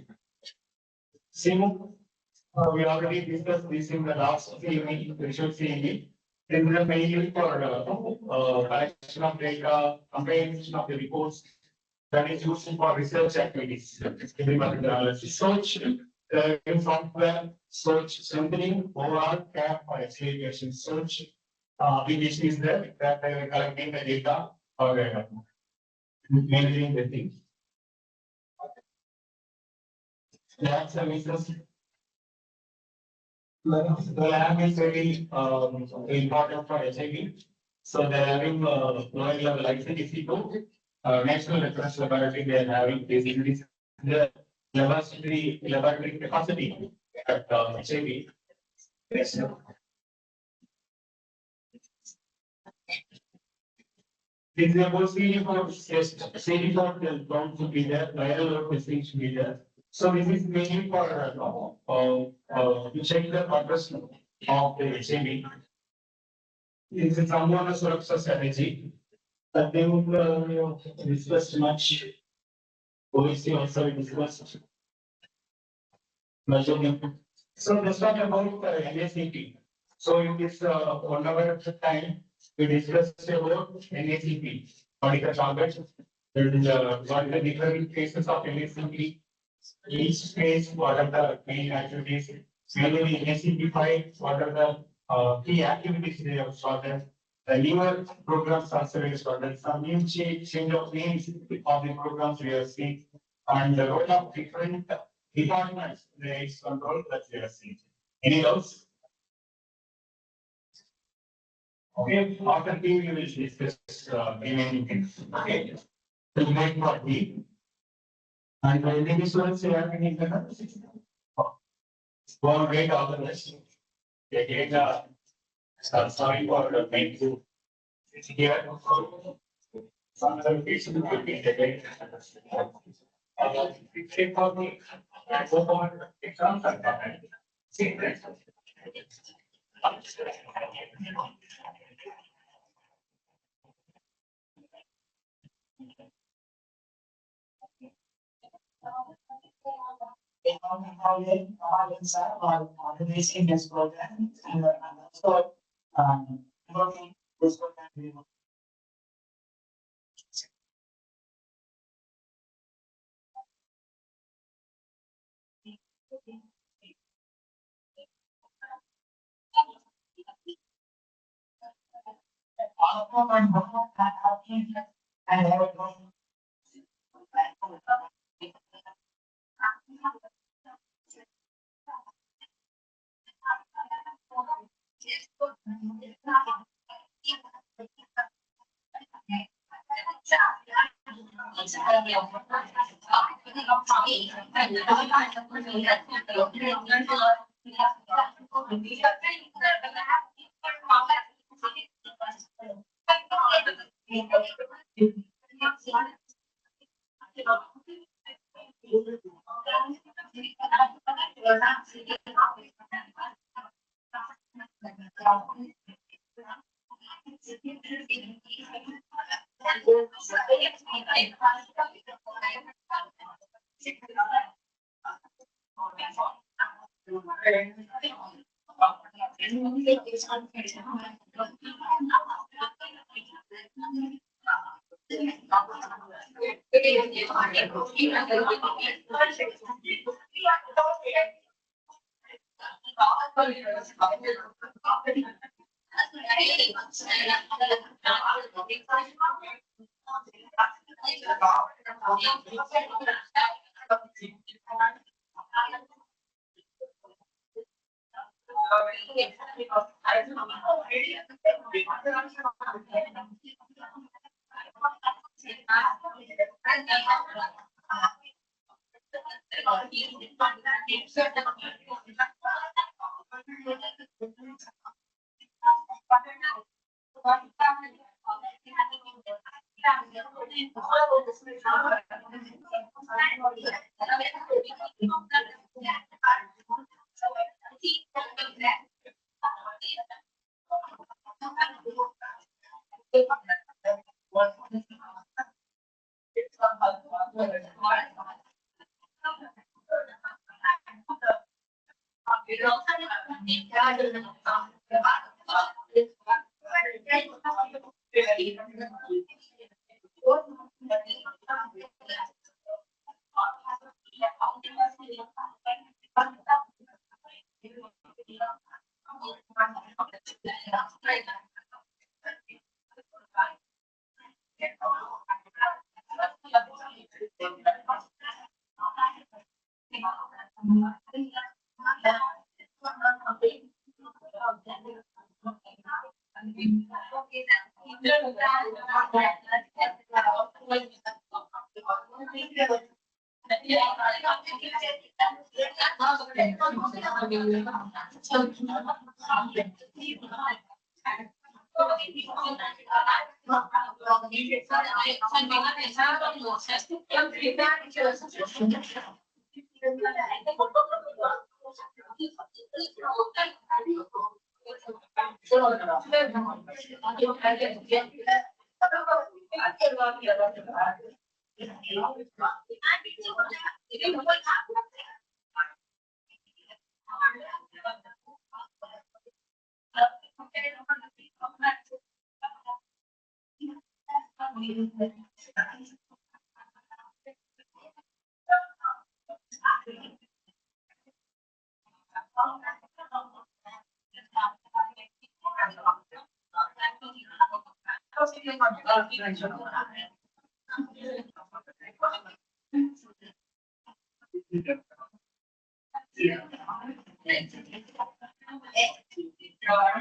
We already discussed this in the last CME, visual CME. This is mainly for collection of data, comprehension of the reports that is used for research activities. Research software, search strengthening overall cap or acceleration search. Which is there that collecting the data or managing the things. Lab services. The lab is very important for HIV. So they're having lower level ICD-2, National Reference Laboratory. They are having basically the laboratory capacity at HIV. Yes. This is about CD4 test. CD4 count should be there, viral load testing should be there. So this is mainly for to check the purpose of the HIV. This is someone Suraksha strategy. But they would discuss much. OEC also discussed. So let's talk about NACP. So in this 1 hour time, we discussed about NACP. What is the target? What are the different phases of NACP? Each phase, what are the main activities? Mainly NACP 5, what are the key activities they have started? The newer programs also we started. Some new change of names of the programs we have seen, and the role of different departments, the AIDS control that we are seeing. Any doubts? Okay, after P, we will discuss remaining things. Okay. To make for P. And any students you have any questions? Go on, wait all the rest. Again, sorry for the main two. It's here. Some other cases will be taken. Take for me. Go for exams and comment. See that. Organizing this program and also working this program.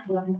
Yeah.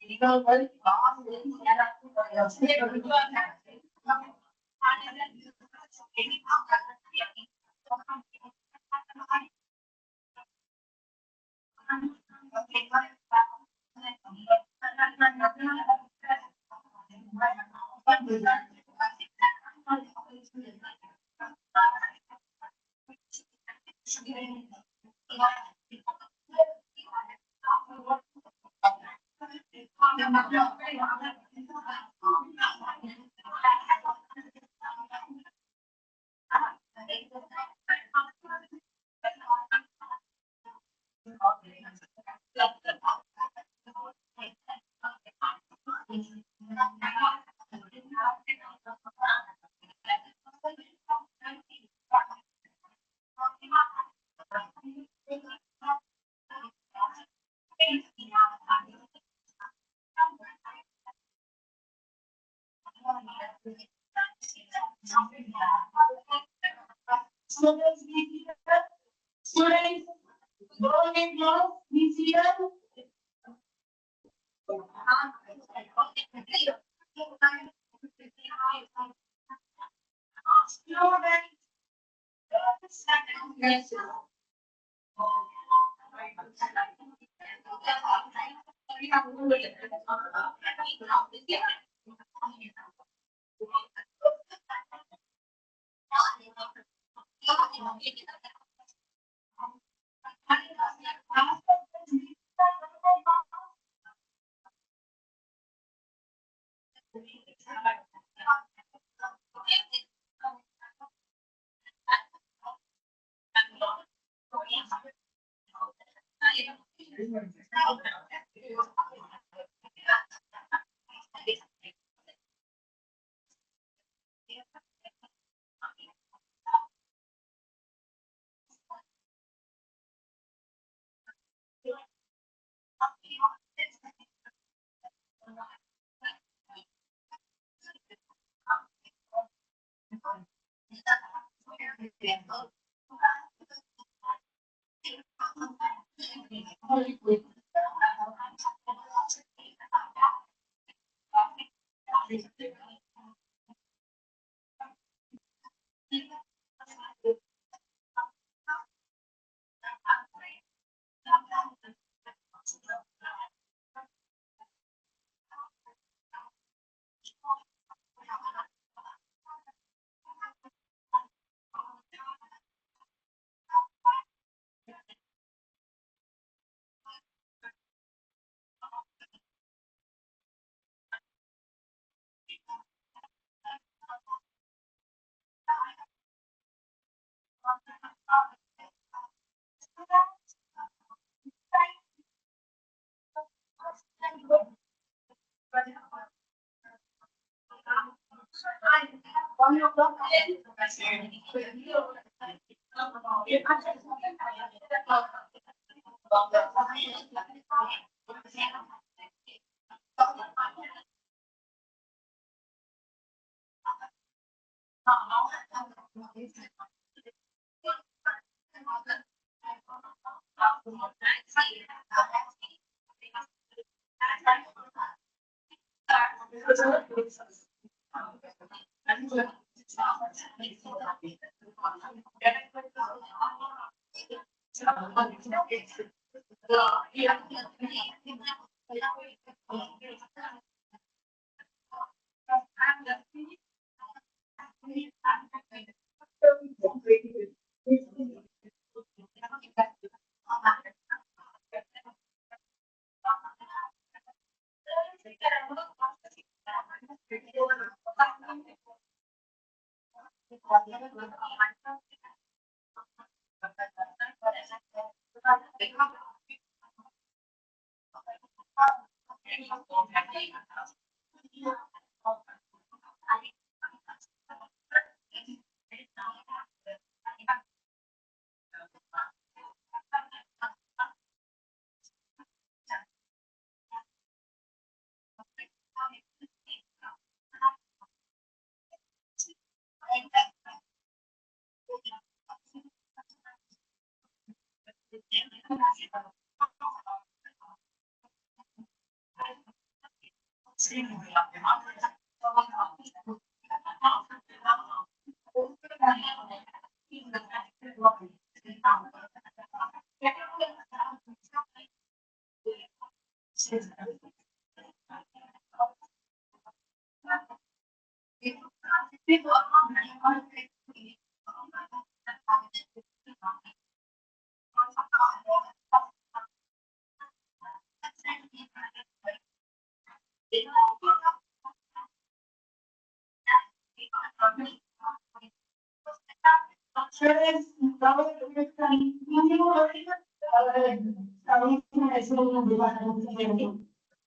Students, go ahead now, please here. Students.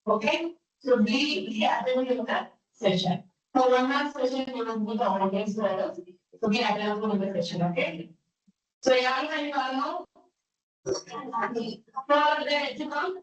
Okay, so be available in the session. So one more session we will do the audience level. So be available in the session, okay? So yeah, I know. For the exam.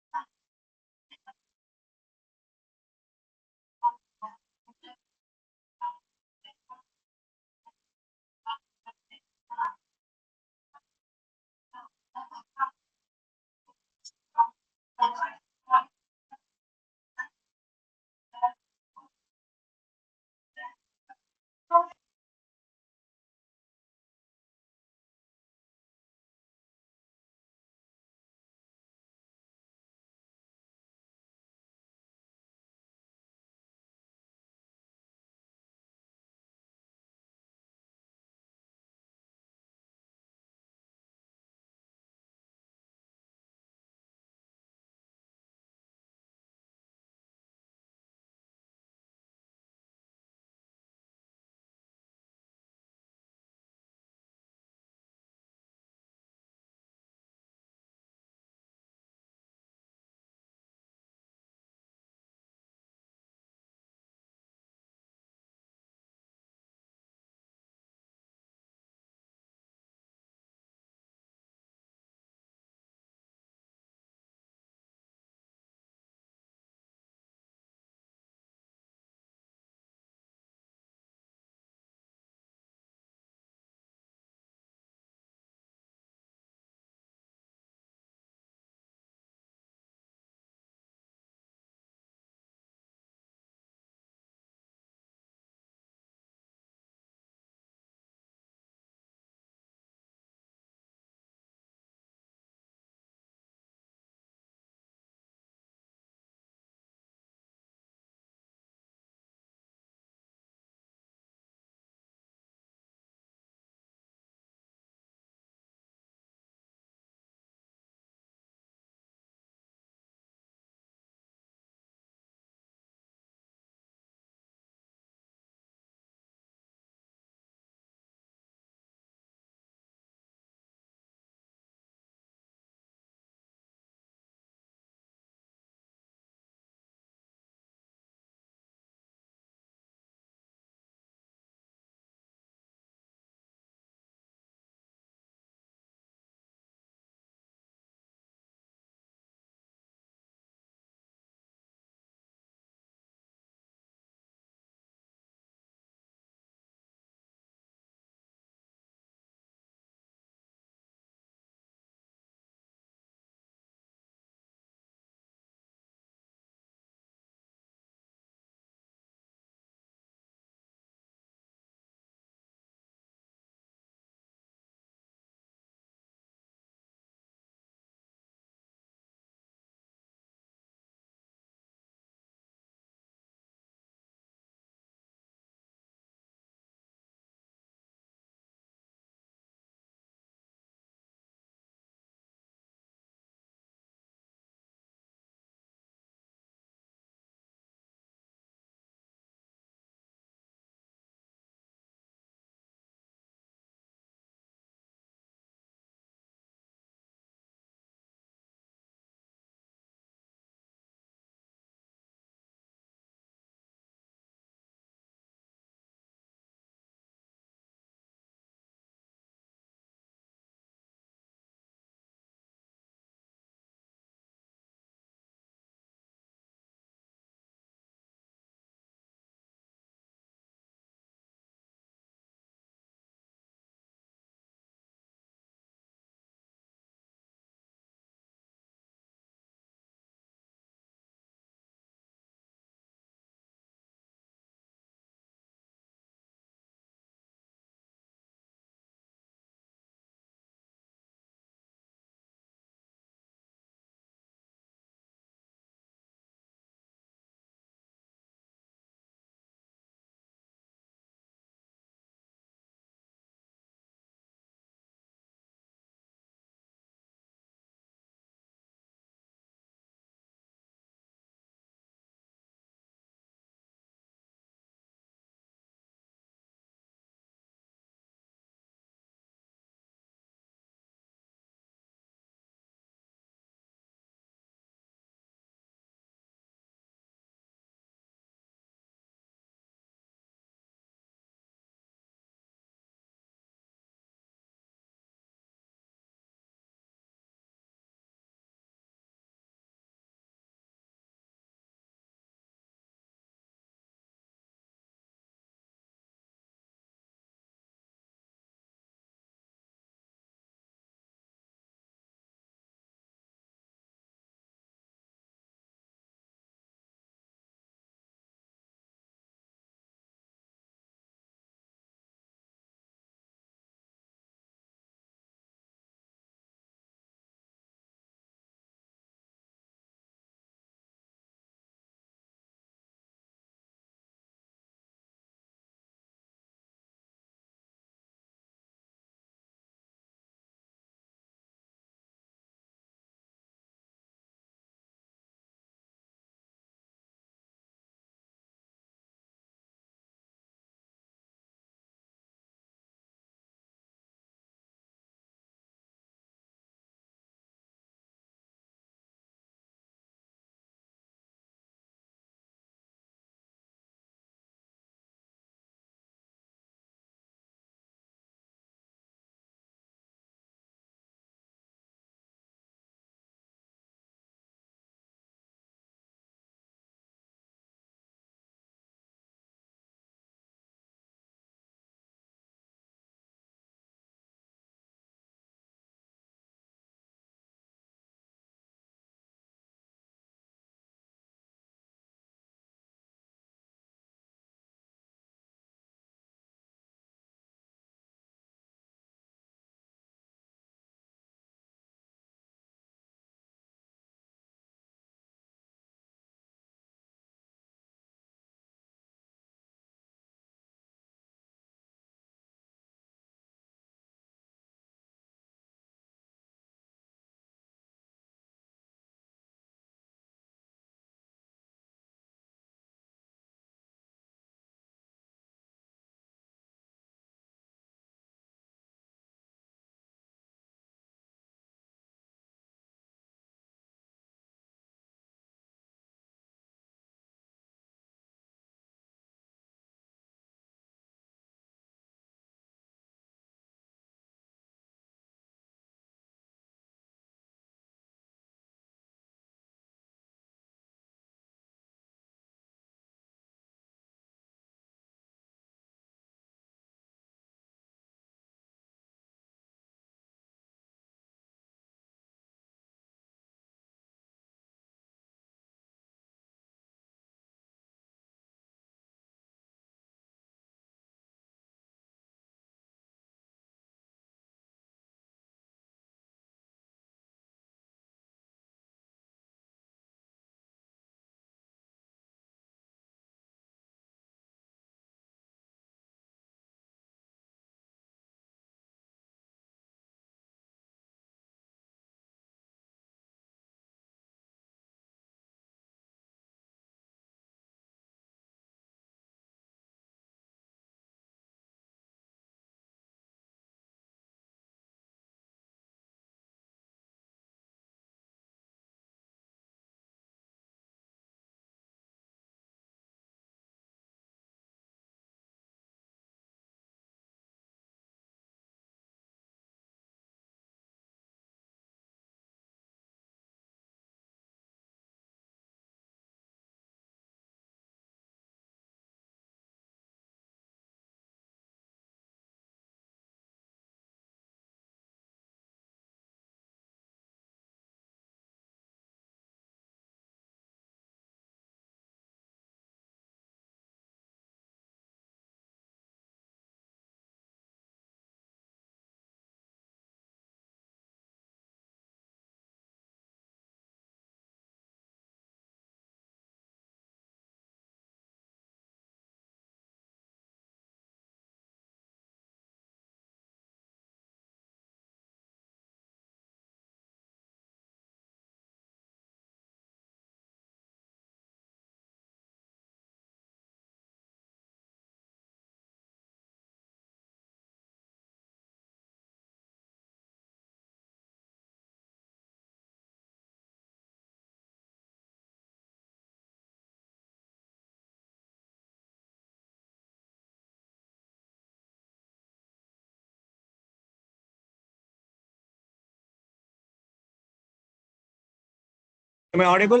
Am I audible?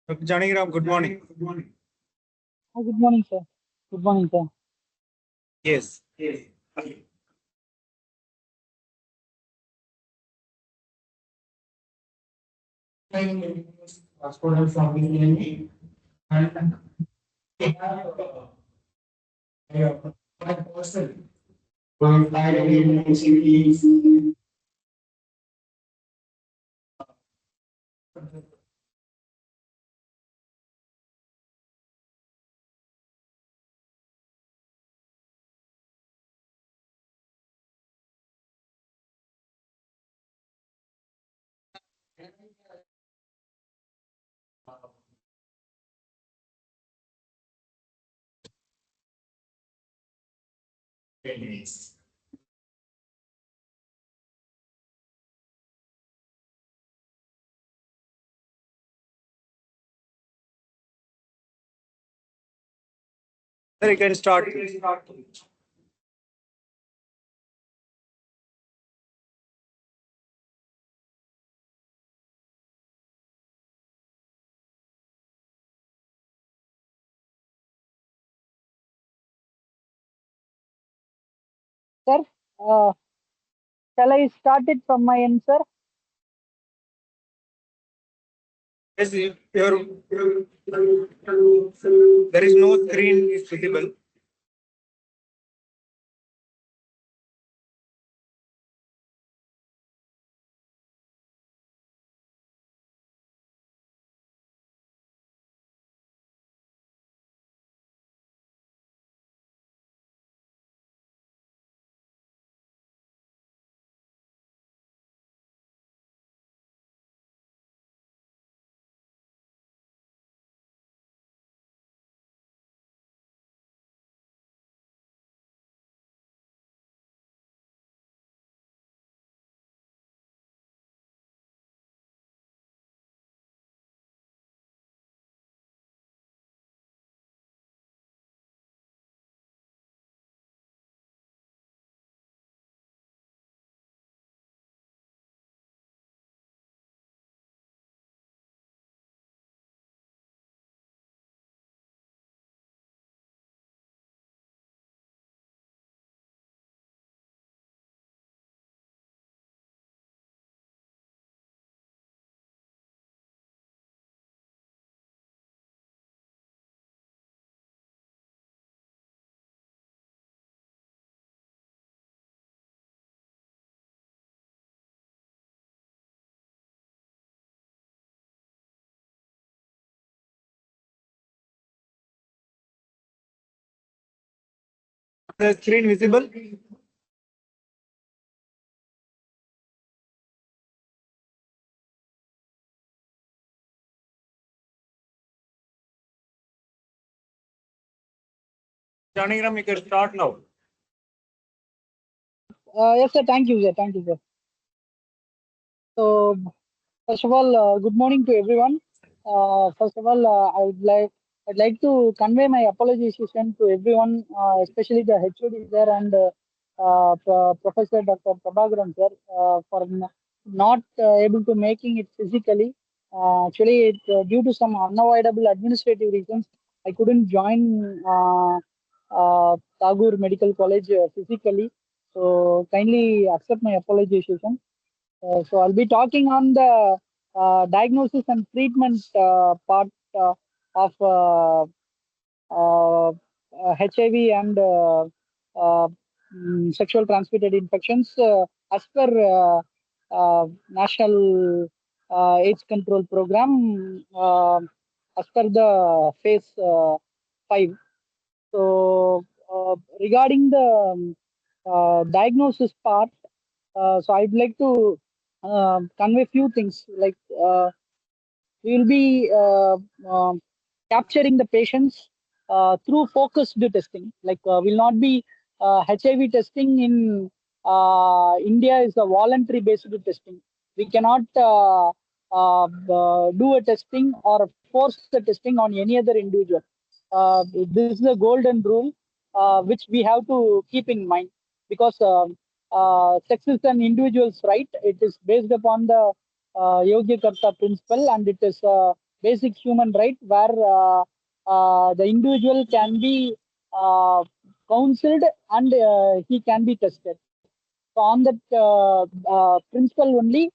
Dr. Janagiram, good morning. Oh, good morning, sir. Good morning, sir. Yes. Passport from the CME and we have one person who finally CVs. Sir, you can start. Sir, shall I start it from my end, sir? Yes, there is no screen visible. The screen visible. Janagiram, you can start now. Yes, sir. Thank you, sir. Thank you, sir. So, first of all, good morning to everyone. First of all, I'd like to convey my apologization to everyone, especially the HOD there and Professor Dr. Prabhakaran sir, for not able to making it physically. Actually, due to some unavoidable administrative reasons, I couldn't join Tagore Medical College physically. So kindly accept my apologization. So I'll be talking on the diagnosis and treatment part of HIV and sexual transmitted infections as per National AIDS Control Program as per the phase 5. So regarding the diagnosis part, so I'd like to convey few things like we will be capturing the patients through focused testing. Like will not be HIV testing in India is a voluntary based testing. We cannot do a testing or force the testing on any other individual. This is the golden rule which we have to keep in mind because sex is an individual's right. It is based upon the Yogya Karta principle, and it is a basic human right where the individual can be counseled and he can be tested. So on that principle only,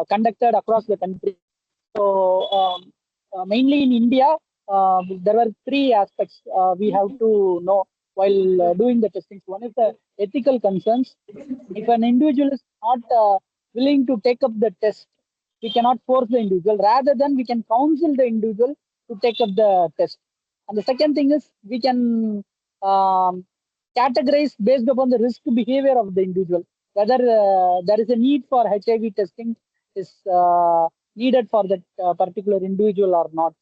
conducted across the country. So mainly in India, there were three aspects we have to know while doing the testing. One is the ethical concerns. If an individual is not willing to take up the test, we cannot force the individual. Rather than we can counsel the individual to take up the test. And the second thing is we can categorize based upon the risk behavior of the individual, whether there is a need for HIV testing is needed for that particular individual or not.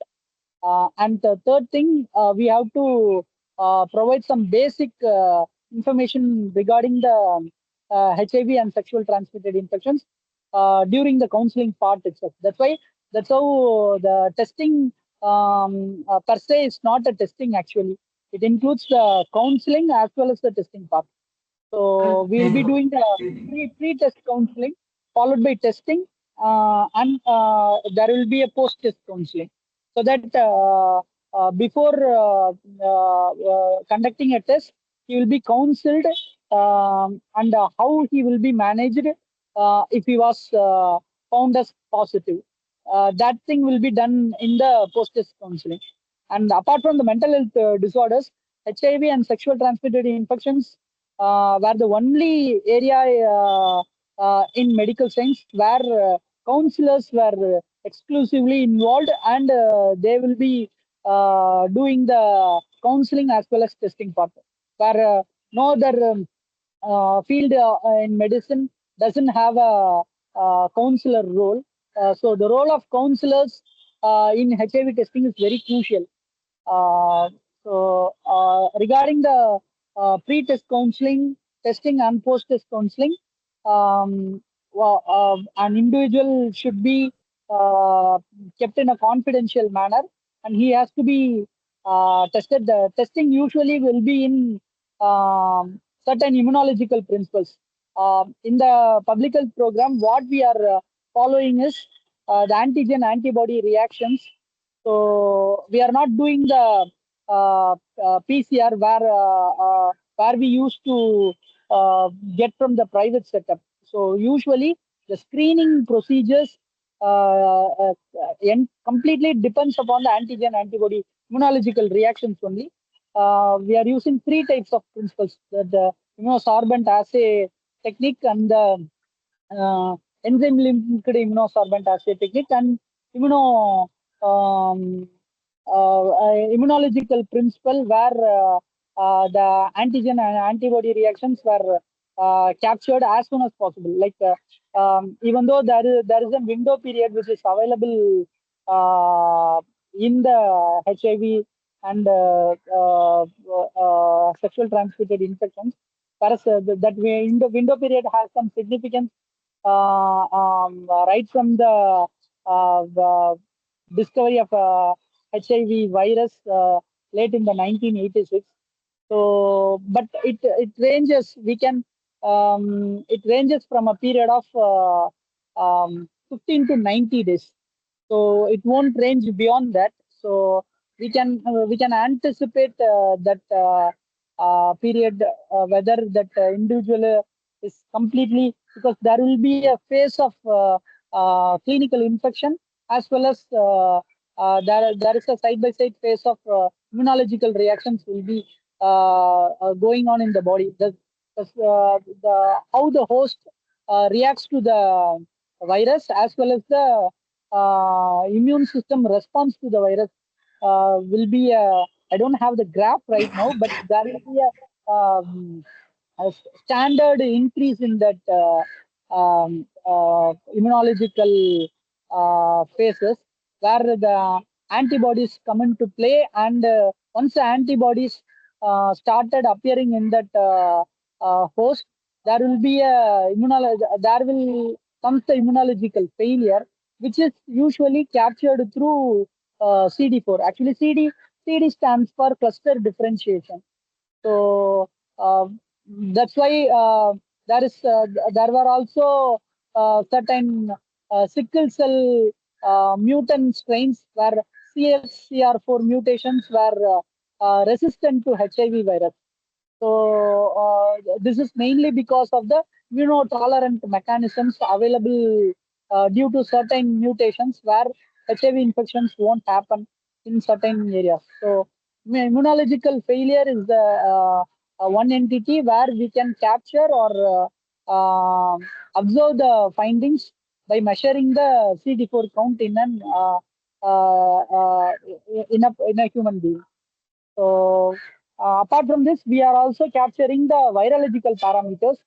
And the third thing, we have to provide some basic information regarding the HIV and sexual transmitted infections during the counseling part itself. That's how the testing per se is not a testing actually. It includes the counseling as well as the testing part. So we'll be doing the pre-test counseling followed by testing, and there will be a post-test counseling. So that before conducting a test, he will be counseled and how he will be managed if he was found as positive. That thing will be done in the post-test counseling. And apart from the mental health disorders, HIV and sexual transmitted infections were the only area in medical science where counselors were exclusively involved, and they will be doing the counseling as well as testing part. Where no other field in medicine doesn't have a, counselor role. So the role of counselors in HIV testing is very crucial. Regarding the pre-test counseling, testing, and post-test counseling, an individual should be kept in a confidential manner, and he has to be tested. The testing usually will be in certain immunological principles. In the public health program, what we are following is the antigen antibody reactions. So we are not doing the PCR where we used to get from the private setup. So usually the screening procedures completely depends upon the antigen antibody immunological reactions only. We are using three types of principles: the immunosorbent assay technique, and the enzyme linked immunosorbent assay technique, and immuno um, immunological principle where the antigen and antibody reactions were captured as soon as possible. Like even though there is a window period which is available in the HIV and sexual transmitted infections, whereas that way in the window period has some significance right from the discovery of HIV virus late in the 1986. So, but it ranges. It ranges from a period of 15 to 90 days. So it won't range beyond that. So we can anticipate that period whether that individual is completely, because there will be a phase of clinical infection as well as there is a side-by-side phase of immunological reactions will be going on in the body. How the host reacts to the virus as well as the immune system response to the virus will be I don't have the graph right now, but there will be a standard increase in that immunological phases where the antibodies come into play, and once the antibodies started appearing in that host, there will be there will comes the immunological failure, which is usually captured through CD4. Actually, CD stands for cluster differentiation. So that's why there were also certain sickle cell mutant strains where CXCR4 mutations were resistant to HIV virus. So this is mainly because of the immunotolerant mechanisms available due to certain mutations where HIV infections won't happen in certain areas. So immunological failure is the one entity where we can capture or observe the findings by measuring the CD4 count in a human being. So apart from this, we are also capturing the virological parameters,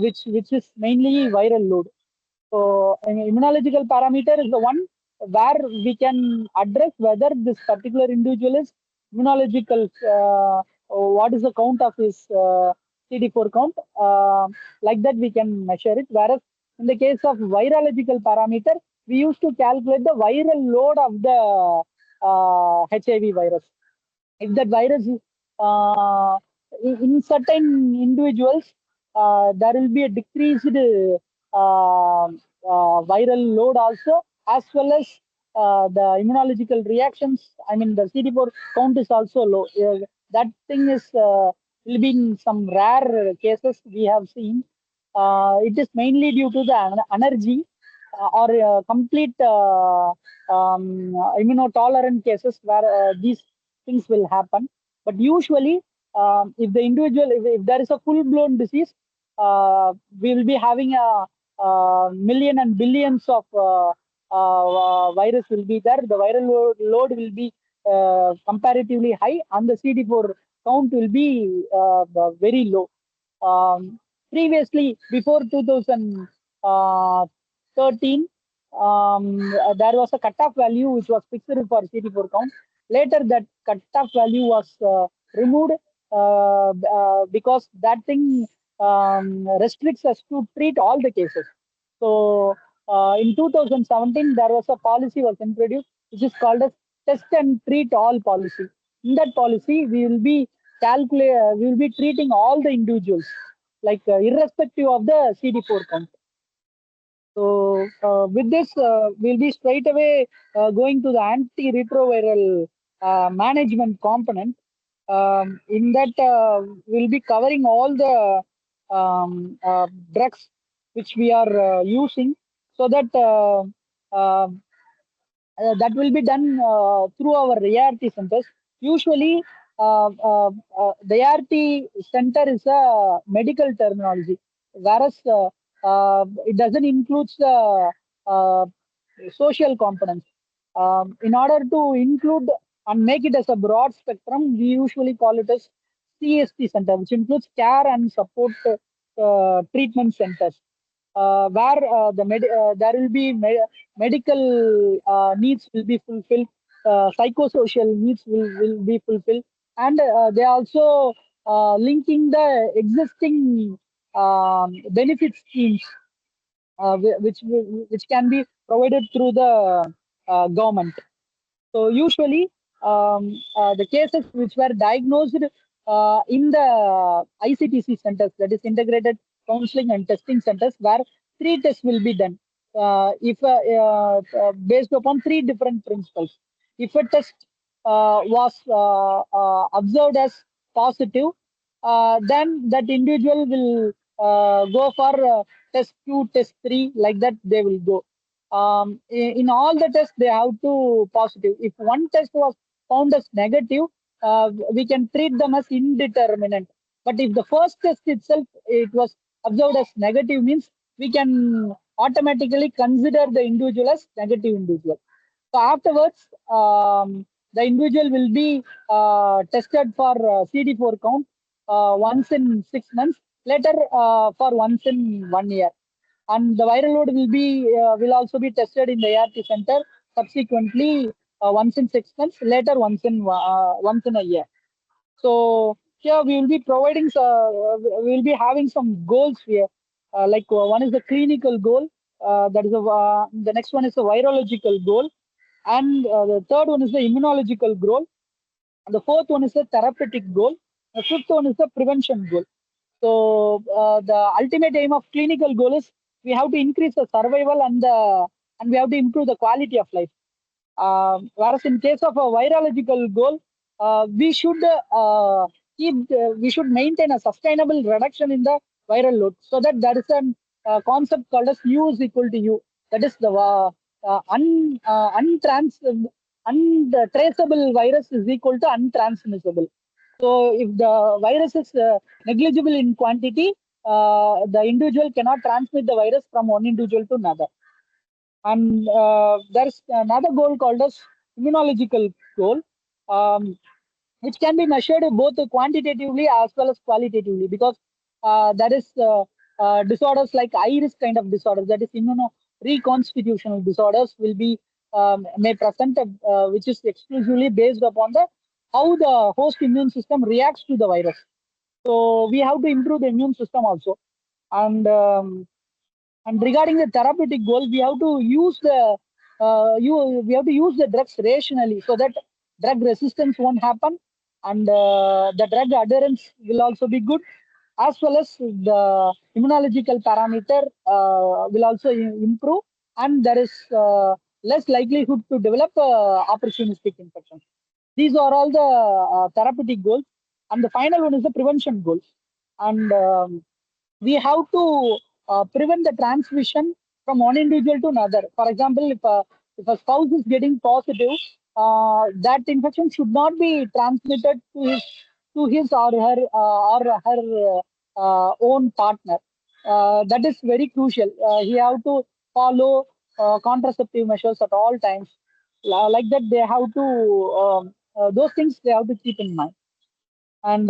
which is mainly viral load. So an immunological parameter is the one where we can address whether this particular individual is immunological, what is the count of his CD4 count. Like that we can measure it. Whereas in the case of virological parameter, we used to calculate the viral load of the HIV virus. If that virus is in certain individuals, there will be a decreased viral load also, as well as the immunological reactions. I mean, the CD4 count is also low. That thing is will be in some rare cases we have seen. It is mainly due to the energy or complete immunotolerant cases where these things will happen. But usually, if the individual, if there is a full-blown disease, we will be having a million and billions of virus will be there. The viral load will be comparatively high, and the CD4 count will be very low. Previously, before 2013, there was a cutoff value which was fixed for CD4 count. Later, that cutoff value was removed because that thing restricts us to treat all the cases. So, in 2017, there was a policy was introduced, which is called as test and treat all policy. In that policy, we will be treating all the individuals, like irrespective of the CD4 count. So with this, we'll be straight away going to the antiretroviral management component. In that, we'll be covering all the drugs which we are using, so that that will be done through our ART centers. Usually, the ART center is a medical terminology, whereas it doesn't include the social components. In order to include and make it as a broad spectrum, we usually call it as CST center, which includes care and support treatment centers, where there will be medical needs will be fulfilled, psychosocial needs will be fulfilled, and they also linking the existing benefit schemes which can be provided through the government. So usually, the cases which were diagnosed in the ICTC centers, that is integrated counseling and testing centers, where 3 tests will be done. If based upon 3 different principles. If a test was observed as positive, then that individual will go for test 2, test 3, like that they will go. In all the tests, they have to positive. If one test was found as negative, we can treat them as indeterminate. But if the first test itself it was observed as negative, means we can automatically consider the individual as negative individual. So afterwards, the individual will be tested for CD4 count once in 6 months, later for once in 1 year. And the viral load will also be tested in the ART center subsequently once in 6 months, later once in a year. So here we will be providing, we will be having some goals here. Like one is the clinical goal, that is the next one is the virological goal, and the third one is the immunological goal. And the fourth one is the therapeutic goal. The fifth one is the prevention goal. So the ultimate aim of clinical goal is we have to increase the survival and we have to improve the quality of life. Whereas in case of a virological goal, we should we should maintain a sustainable reduction in the viral load, so that there is a concept called as U is equal to U. That is the untraceable virus is equal to untransmissible. So if the virus is negligible in quantity, the individual cannot transmit the virus from one individual to another. And there's another goal called as immunological goal, which can be measured both quantitatively as well as qualitatively, because that is disorders like high risk kind of disorders, that is immuno reconstitutional disorders, will be may present, which is exclusively based upon the how the host immune system reacts to the virus. So we have to improve the immune system also. And regarding the therapeutic goal, we have to use we have to use the drugs rationally, so that drug resistance won't happen, and the drug adherence will also be good, as well as the immunological parameter will also improve, and there is less likelihood to develop opportunistic infections. These are all the therapeutic goals, and the final one is the prevention goal. And we have to prevent the transmission from one individual to another. For example, if a spouse is getting positive, that infection should not be transmitted to his or her own partner. That is very crucial. He have to follow contraceptive measures at all times. Like that, they have to those things they have to keep in mind. And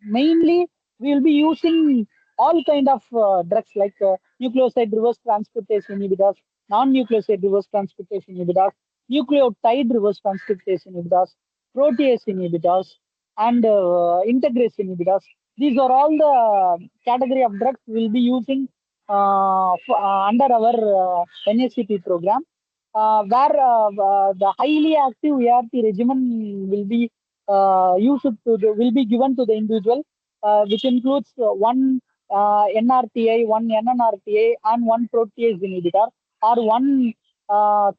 mainly we will be using all kind of drugs like nucleoside reverse transcriptase inhibitors, non-nucleoside reverse transcriptase inhibitors, nucleotide reverse transcriptase inhibitors, protease inhibitors, and integrase inhibitors. These are all the category of drugs we will be using under our NACP program, where the highly active ART regimen will be will be given to the individual, which includes one NRTI, one NNRTI, and one protease inhibitor, or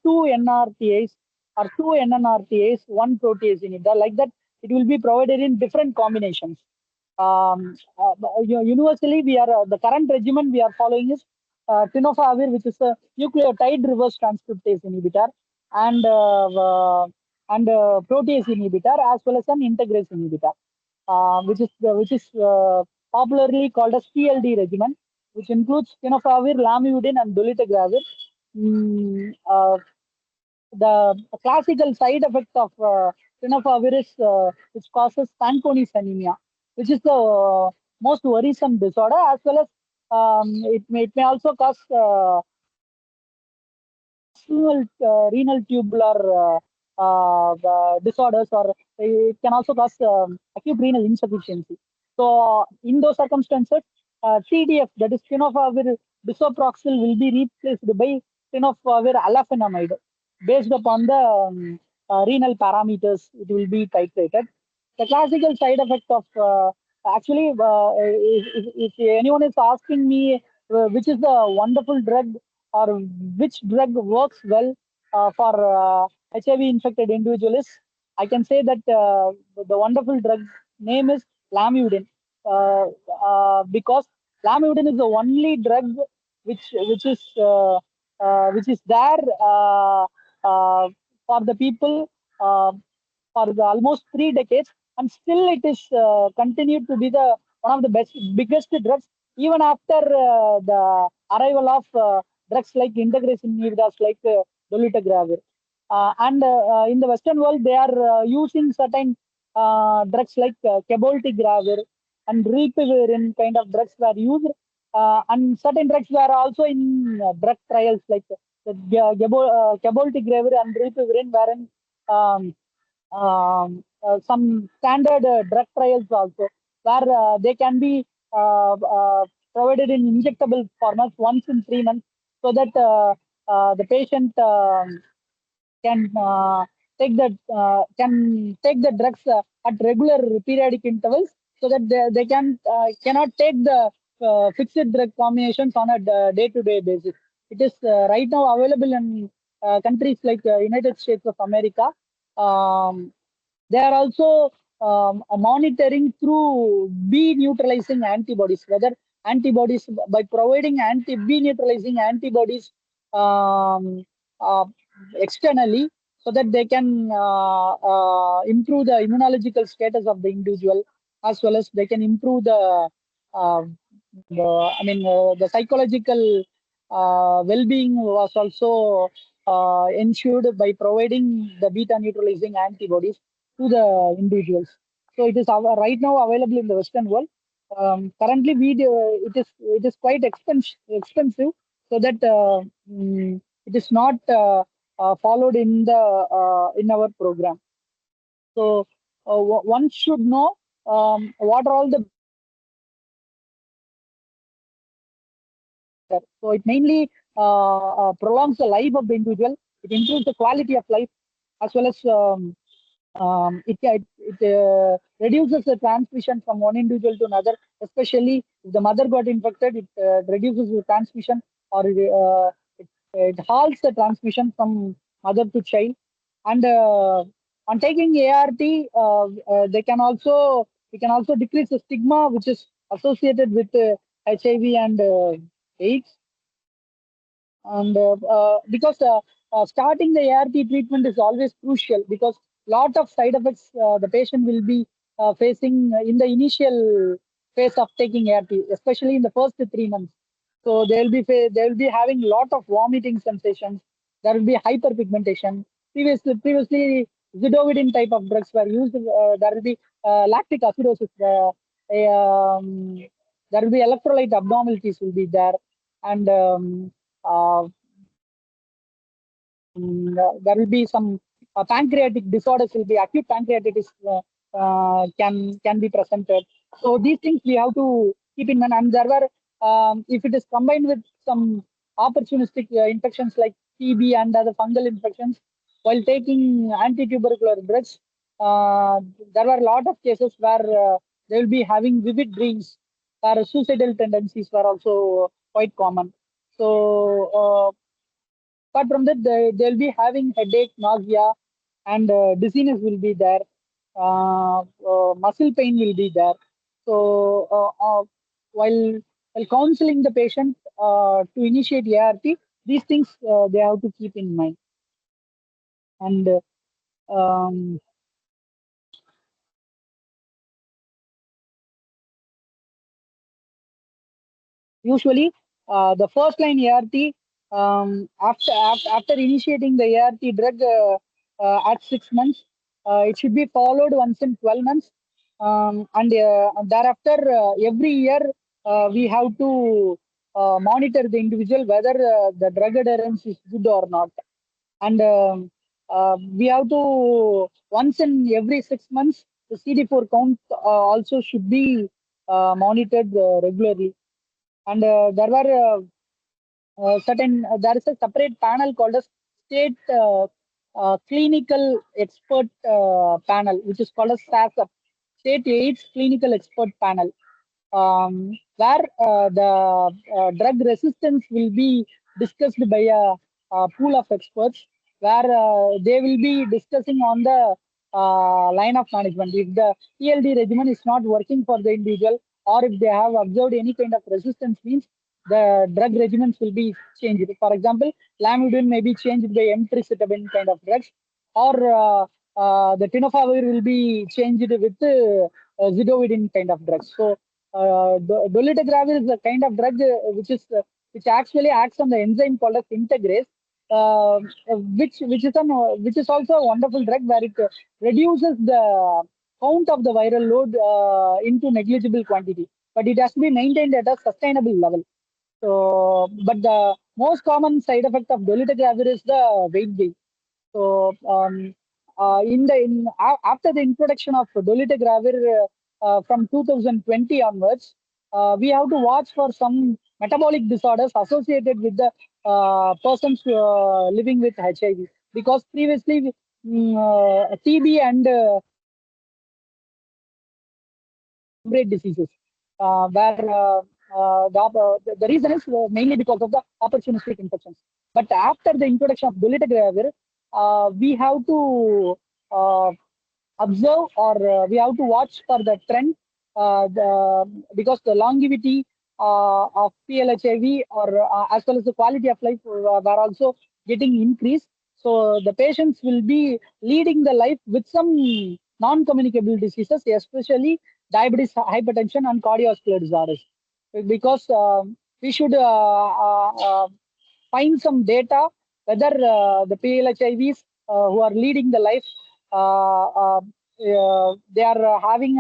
two NRTIs or two NNRTIs, one protease inhibitor. Like that, it will be provided in different combinations. Universally, we are the current regimen we are following is tenofovir, which is a nucleotide reverse transcriptase inhibitor, and protease inhibitor, as well as an integrase inhibitor, which is popularly called as PLD regimen, which includes tenofovir, lamivudine, and dolutegravir. The classical side effect of tenofovir is which causes Fanconi's anemia, which is the most worrisome disorder, as well as it may also cause renal tubular disorders, or it can also cause acute renal insufficiency. So in those circumstances, TDF, that is tenofovir disoproxil, will be replaced by tenofovir alafenamide. Based upon the renal parameters, it will be titrated. The classical side effect of actually, if anyone is asking me which is the wonderful drug or which drug works well for HIV infected individuals, I can say that the wonderful drug name is lamivudine, because lamivudine is the only drug which is there for the people for the almost 3 decades, and still it is continued to be the one of the biggest drugs, even after the arrival of drugs like integrase inhibitors like dolutegravir. And in the Western world, they are using certain drugs like cabotegravir and ripivirine kind of drugs were used, and certain drugs were also in drug trials like the cabotegravir and ripivirine were in some standard drug trials also, where they can be provided in injectable formats once in 3 months, so that the patient can take the drugs at regular periodic intervals, so that they cannot take the fixed drug combinations on a day-to-day basis. It is right now available in countries like United States of America. They are also monitoring through B neutralizing antibodies, whether antibodies by providing B neutralizing antibodies um, uh, externally, so that they can improve the immunological status of the individual, as well as they can improve uh, the psychological well-being was also ensured by providing the beta neutralizing antibodies to the individuals. So it is right now available in the Western world. Currently, it is quite expensive, so that it is not followed in our program. So one should know what are all the. So it mainly prolongs the life of the individual. It improves the quality of life, as well as it reduces the transmission from one individual to another. Especially if the mother got infected, it reduces the transmission, or it halts the transmission from mother to child. And on taking ART, they can also we can also decrease the stigma which is associated with HIV and AIDS. And because starting the ART treatment is always crucial, because lot of side effects the patient will be facing in the initial phase of taking ART, especially in the first 3 months. So they will be having lot of vomiting sensations. There will be hyperpigmentation. Previously, zidovudine type of drugs were used. There will be lactic acidosis. There will be electrolyte abnormalities will be there, and uh, there will be some pancreatic disorders will be acute pancreatitis can be presented. So these things we have to keep in mind. And there were if it is combined with some opportunistic infections like TB and other fungal infections while taking anti-tubercular drugs, there were a lot of cases where they will be having vivid dreams, where suicidal tendencies were also quite common. So apart from that, they'll be having headache, nausea, and dizziness will be there. Muscle pain will be there. So while counseling the patient to initiate ART, these things they have to keep in mind. And um, usually, the first line ART, after initiating the ART drug at 6 months, it should be followed once in 12 months. And thereafter, every year, we have to monitor the individual whether the drug adherence is good or not. And we have to, once in every 6 months, the CD4 count also should be monitored regularly. And there is a separate panel called as state clinical expert panel, which is called as SASAP, State AIDS Clinical Expert Panel, where the drug resistance will be discussed by a pool of experts, where they will be discussing on the line of management. If the ELD regimen is not working for the individual, or if they have observed any kind of resistance, means the drug regimens will be changed. For example, lamivudine may be changed by emtricitabine kind of drugs, or the tenofovir will be changed with zidovudine kind of drugs. So dolutegravir is a kind of drug which actually acts on the enzyme called as integrase, which is also a wonderful drug, where it reduces the count of the viral load into negligible quantity, but it has to be maintained at a sustainable level. So, but the most common side effect of dolutegravir is the weight gain. So, after the introduction of dolutegravir from 2020 onwards, we have to watch for some metabolic disorders associated with the persons living with HIV, because previously TB and separate diseases, where the reason is mainly because of the opportunistic infections. But after the introduction of dolutegravir, we have to observe, or we have to watch for the trend, because the longevity of PLHIV, or as well as the quality of life, were also getting increased. So the patients will be leading the life with some non-communicable diseases, especially diabetes, hypertension, and cardiovascular disorders. Because we should find some data whether the PLHIVs who are leading the life, they are having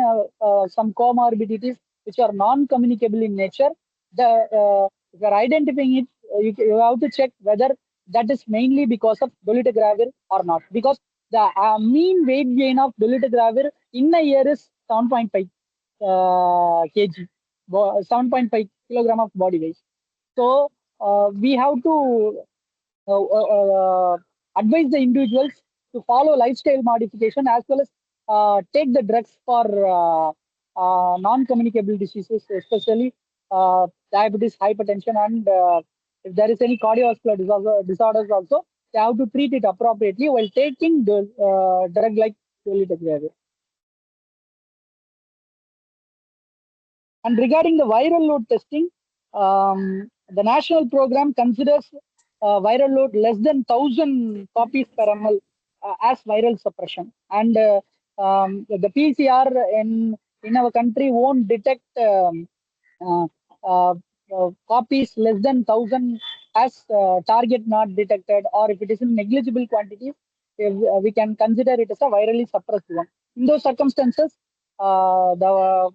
some comorbidities which are non-communicable in nature. If you are identifying it, you have to check whether that is mainly because of dolutegravir or not. Because the mean weight gain of dolutegravir in a year is 7.5 kg, 7.5 kilogram of body weight. So we have to advise the individuals to follow lifestyle modification, as well as take the drugs for non-communicable diseases, especially diabetes, hypertension, and if there is any cardiovascular disorders also, they have to treat it appropriately while taking the drug like dolutegravir. And regarding the viral load testing, the national program considers viral load less than 1,000 copies per ml as viral suppression. And the PCR in our country won't detect uh, uh, copies less than 1,000 as target not detected, or if it is in negligible quantities, we can consider it as a virally suppressed one. In those circumstances, the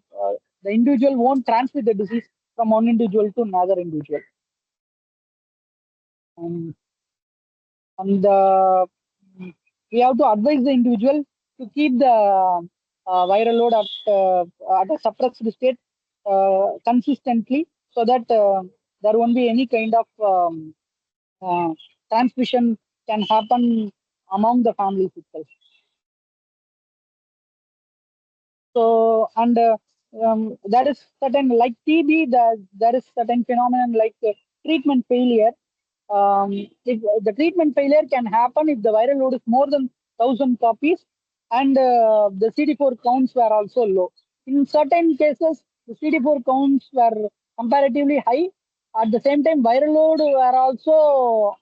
individual won't transmit the disease from one individual to another individual. And we have to advise the individual to keep the viral load at a suppressed state consistently, so that there won't be any kind of transmission can happen among the families itself. So, and that is certain, like TB, there is certain phenomenon like treatment failure. If the treatment failure can happen if the viral load is more than 1,000 copies, and the CD4 counts were also low. In certain cases, the CD4 counts were comparatively high. At the same time, viral load were also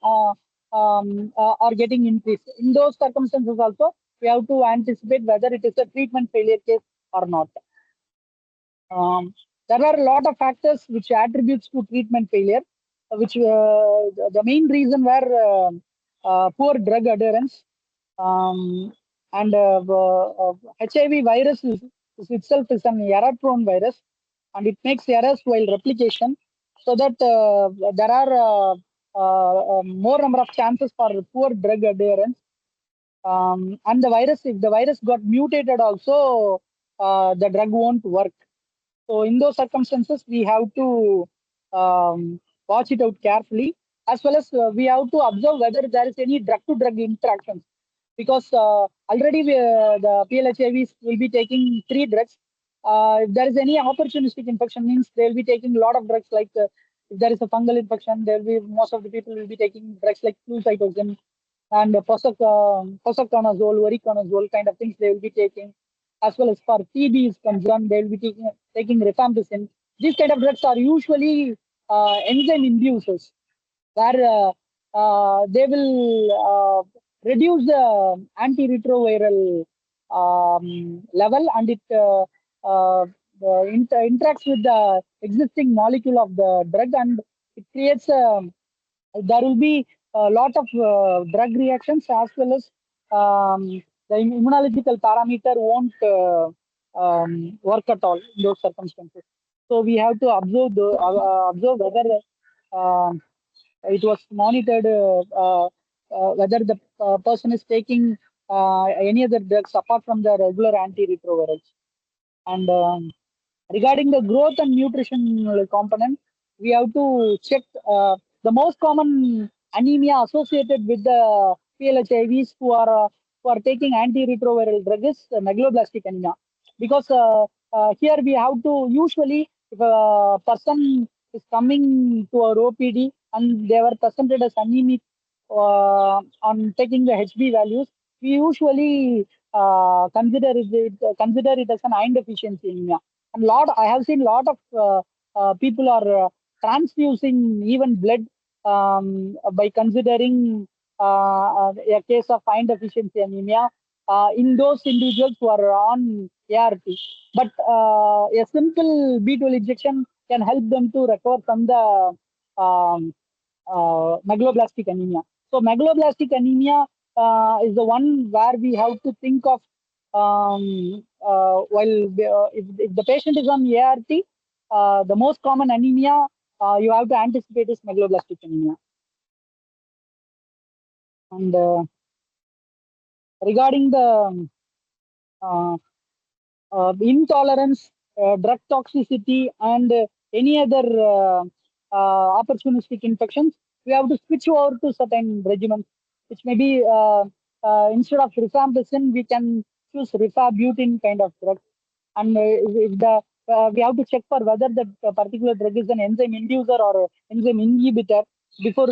are getting increased. In those circumstances also, we have to anticipate whether it is a treatment failure case or not. There are a lot of factors which attributes to treatment failure, which the main reason were poor drug adherence, and HIV virus is itself is an error-prone virus, and it makes errors while replication, so that there are more number of chances for poor drug adherence. And the virus, if the virus got mutated also, the drug won't work. So in those circumstances, we have to watch it out carefully, as well as we have to observe whether there is any drug-to-drug interactions. Because already the PLHIVs will be taking 3 drugs. If there is any opportunistic infection, means they will be taking a lot of drugs. Like if there is a fungal infection, there will be most of the people will be taking drugs like flucytosine and posaconazole, voriconazole kind of things they will be taking. As well as for TB is concerned, they will be taking rifampicin. These kind of drugs are usually enzyme inducers, where they will reduce the antiretroviral level, and it interacts with the existing molecule of the drug, and it creates there will be a lot of drug reactions, as well as the immunological parameter won't work at all in those circumstances. So we have to observe whether it was monitored, whether the person is taking any other drugs apart from the regular antiretrovirals. And regarding the growth and nutrition component, we have to check the most common anemia associated with the PLHIVs who are taking antiretroviral drugs is megaloblastic anemia, because here we have to usually, if a person is coming to our OPD and they were presented as anemic on taking the HB values, we usually consider it as an iron deficiency anemia. And I have seen lot of people are transfusing even blood by considering a case of iron deficiency anemia in those individuals who are on ART. But a simple B12 injection can help them to recover from the megaloblastic anemia. So megaloblastic anemia is the one where we have to think of if the patient is on ART, the most common anemia you have to anticipate is megaloblastic anemia. And regarding the intolerance, drug toxicity, and any other opportunistic infections, we have to switch over to certain regimens, which may be instead of rifampicin, we can choose rifabutin kind of drug. And we have to check for whether that particular drug is an enzyme inducer or enzyme inhibitor before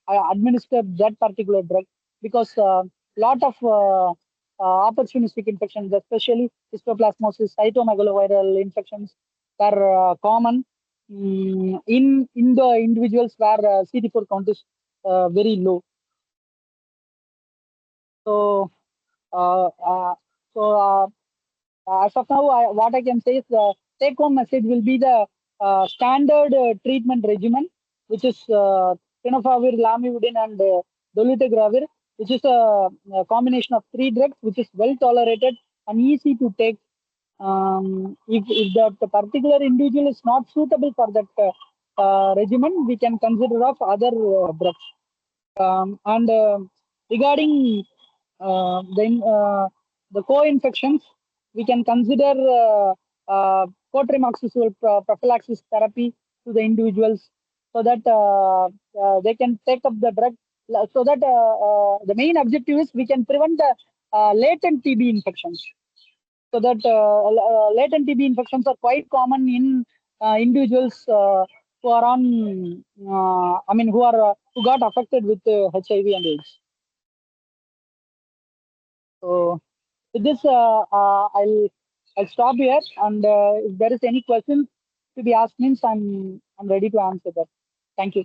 I administer that particular drug, because lot of opportunistic infections, especially histoplasmosis, cytomegaloviral infections, are common in the individuals where CD4 count is very low. So, uh, uh, so as of now, what I can say is the take-home message will be the standard treatment regimen, which is tenofovir, lamivudine, and dolutegravir, which is a combination of 3 drugs, which is well tolerated and easy to take. If that particular individual is not suitable for that regimen, we can consider of other drugs. And regarding the co-infections, we can consider cotrimoxazole prophylaxis therapy to the individuals, so that they can take up the drug. So that the main objective is we can prevent the latent TB infections. So that latent TB infections are quite common in individuals who are on, who got affected with HIV and AIDS. So with this, I'll stop here, and if there is any questions to be asked, means I'm ready to answer that. Thank you.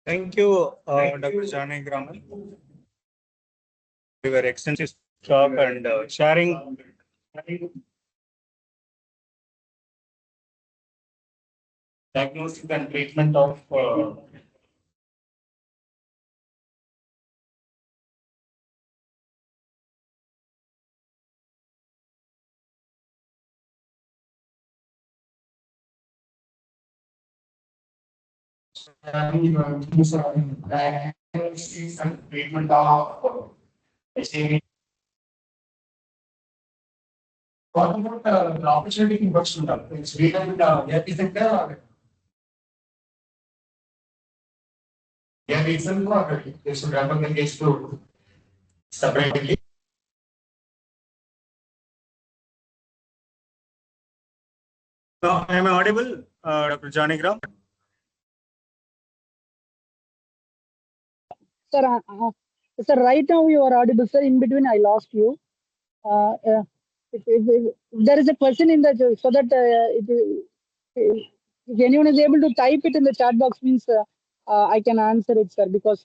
Thank you, Dr. Janai Raman. We were extensive talk and sharing diagnosis and treatment of diagnosis and treatment of HIV. What about the opportunity in works to them? It's really yeah, reason for they should recommend this to separately. Now, am I audible, Dr. Janigram? Sir, right now you are audible, sir. In between, I lost you. If there is a question in the, so that if anyone is able to type it in the chat box, means I can answer it, sir, because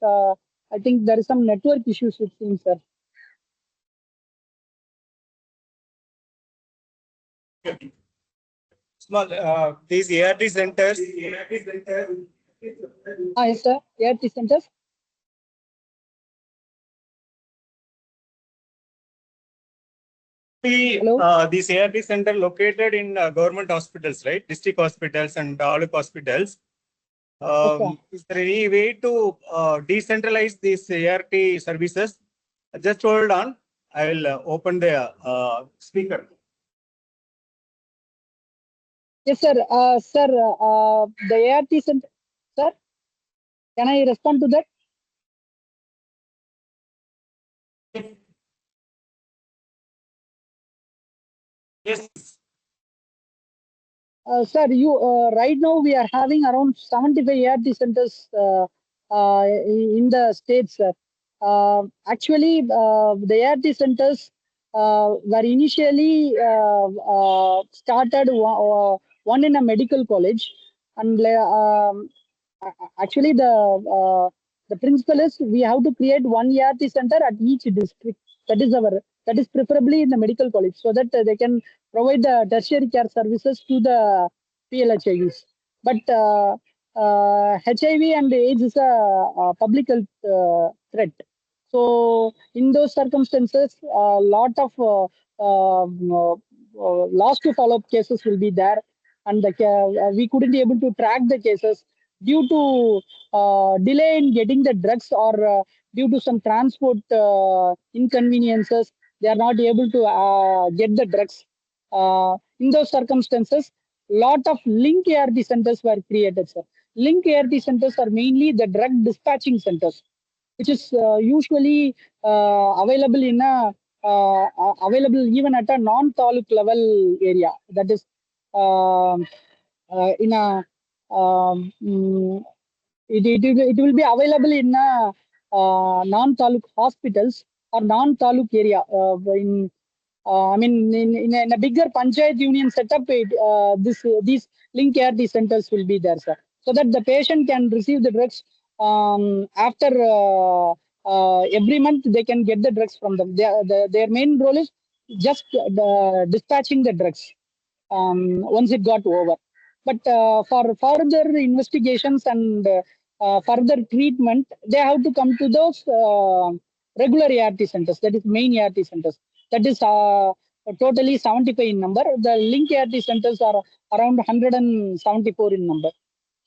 I think there is some network issues it seems, sir. Small, these ART centers. Yes, sir. ART centers. Hello? This ART center located in government hospitals, right? District hospitals and all hospitals. Yes, sir. Is there any way to decentralize these ART services? Just hold on. I will open the speaker. Yes, sir. Sir, the ART center. Sir, can I respond to that? Yes. Sir, you right now we are having around 75 ART centers in the states, sir. Actually, the ART centers were initially started one in a medical college, and actually the principle is we have to create one ART center at each district. That is preferably in the medical college, so that they can provide the tertiary care services to the PLHIVs. But HIV and AIDS is a public health threat. So in those circumstances, a lot of lost to follow-up cases will be there, and we couldn't be able to track the cases due to delay in getting the drugs, or due to some transport inconveniences. They are not able to get the drugs. In those circumstances, lot of link ART centers were created, sir. Link ART centers are mainly the drug dispatching centers, which is usually available in a available even at a non-taluk level area. That is in a it will be available in non-taluk hospitals or non-taluk area. I mean, in a bigger panchayat union setup, these link ART centers will be there, sir, so that the patient can receive the drugs after every month. They can get the drugs from them. Their main role is just dispatching the drugs once it got over. But for further investigations and further treatment, they have to come to those regular ART centers, that is main ART centers. That is totally 75 in number. The link ART centers are around 174 in number.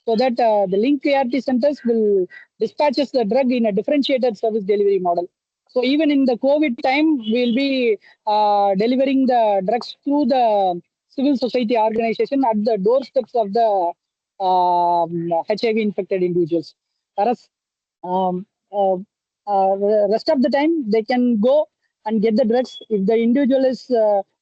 So that the link ART centers will dispatches the drug in a differentiated service delivery model. So even in the COVID time, we'll be delivering the drugs through the civil society organization at the doorsteps of the HIV infected individuals. Whereas um, uh, rest of the time they can go and get the drugs. If the individual is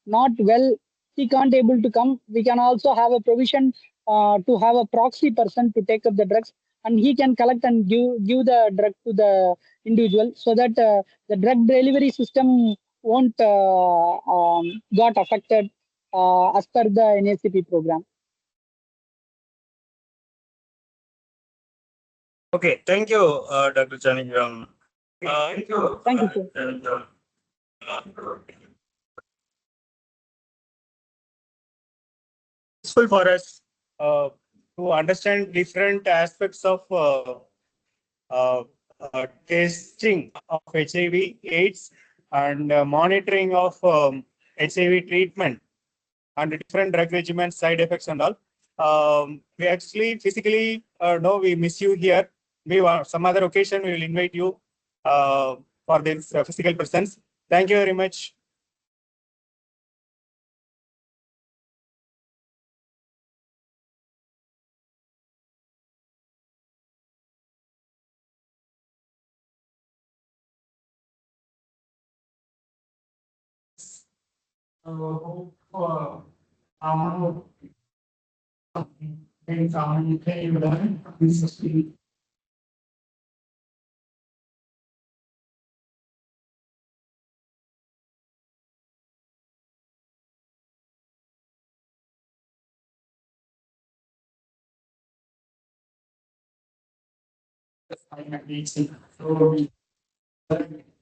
not well, he can't able to come, we can also have a provision to have a proxy person to take up the drugs, and he can collect and give the drug to the individual, so that the drug delivery system won't got affected as per the NACP program. Okay, thank you, Dr. Chani. Thank you. Thank you, sir. Useful for us to understand different aspects of testing of HIV, AIDS, and monitoring of HIV treatment and different drug regimens, side effects, and all. We actually physically know we miss you here. We some other occasion we will invite you for this physical presence. Thank you very much.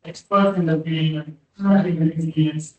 Expert in the field, having experience,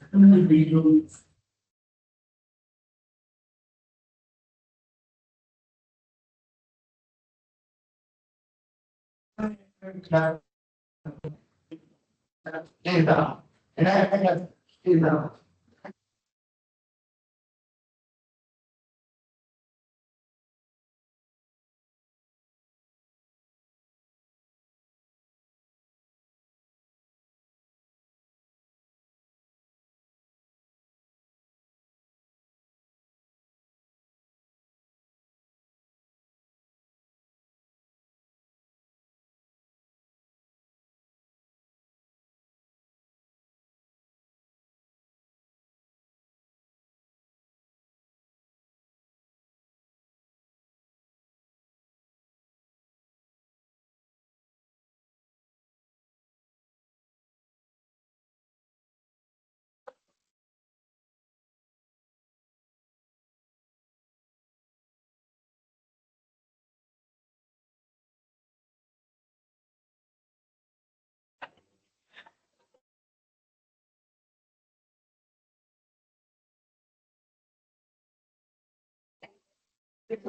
Yes.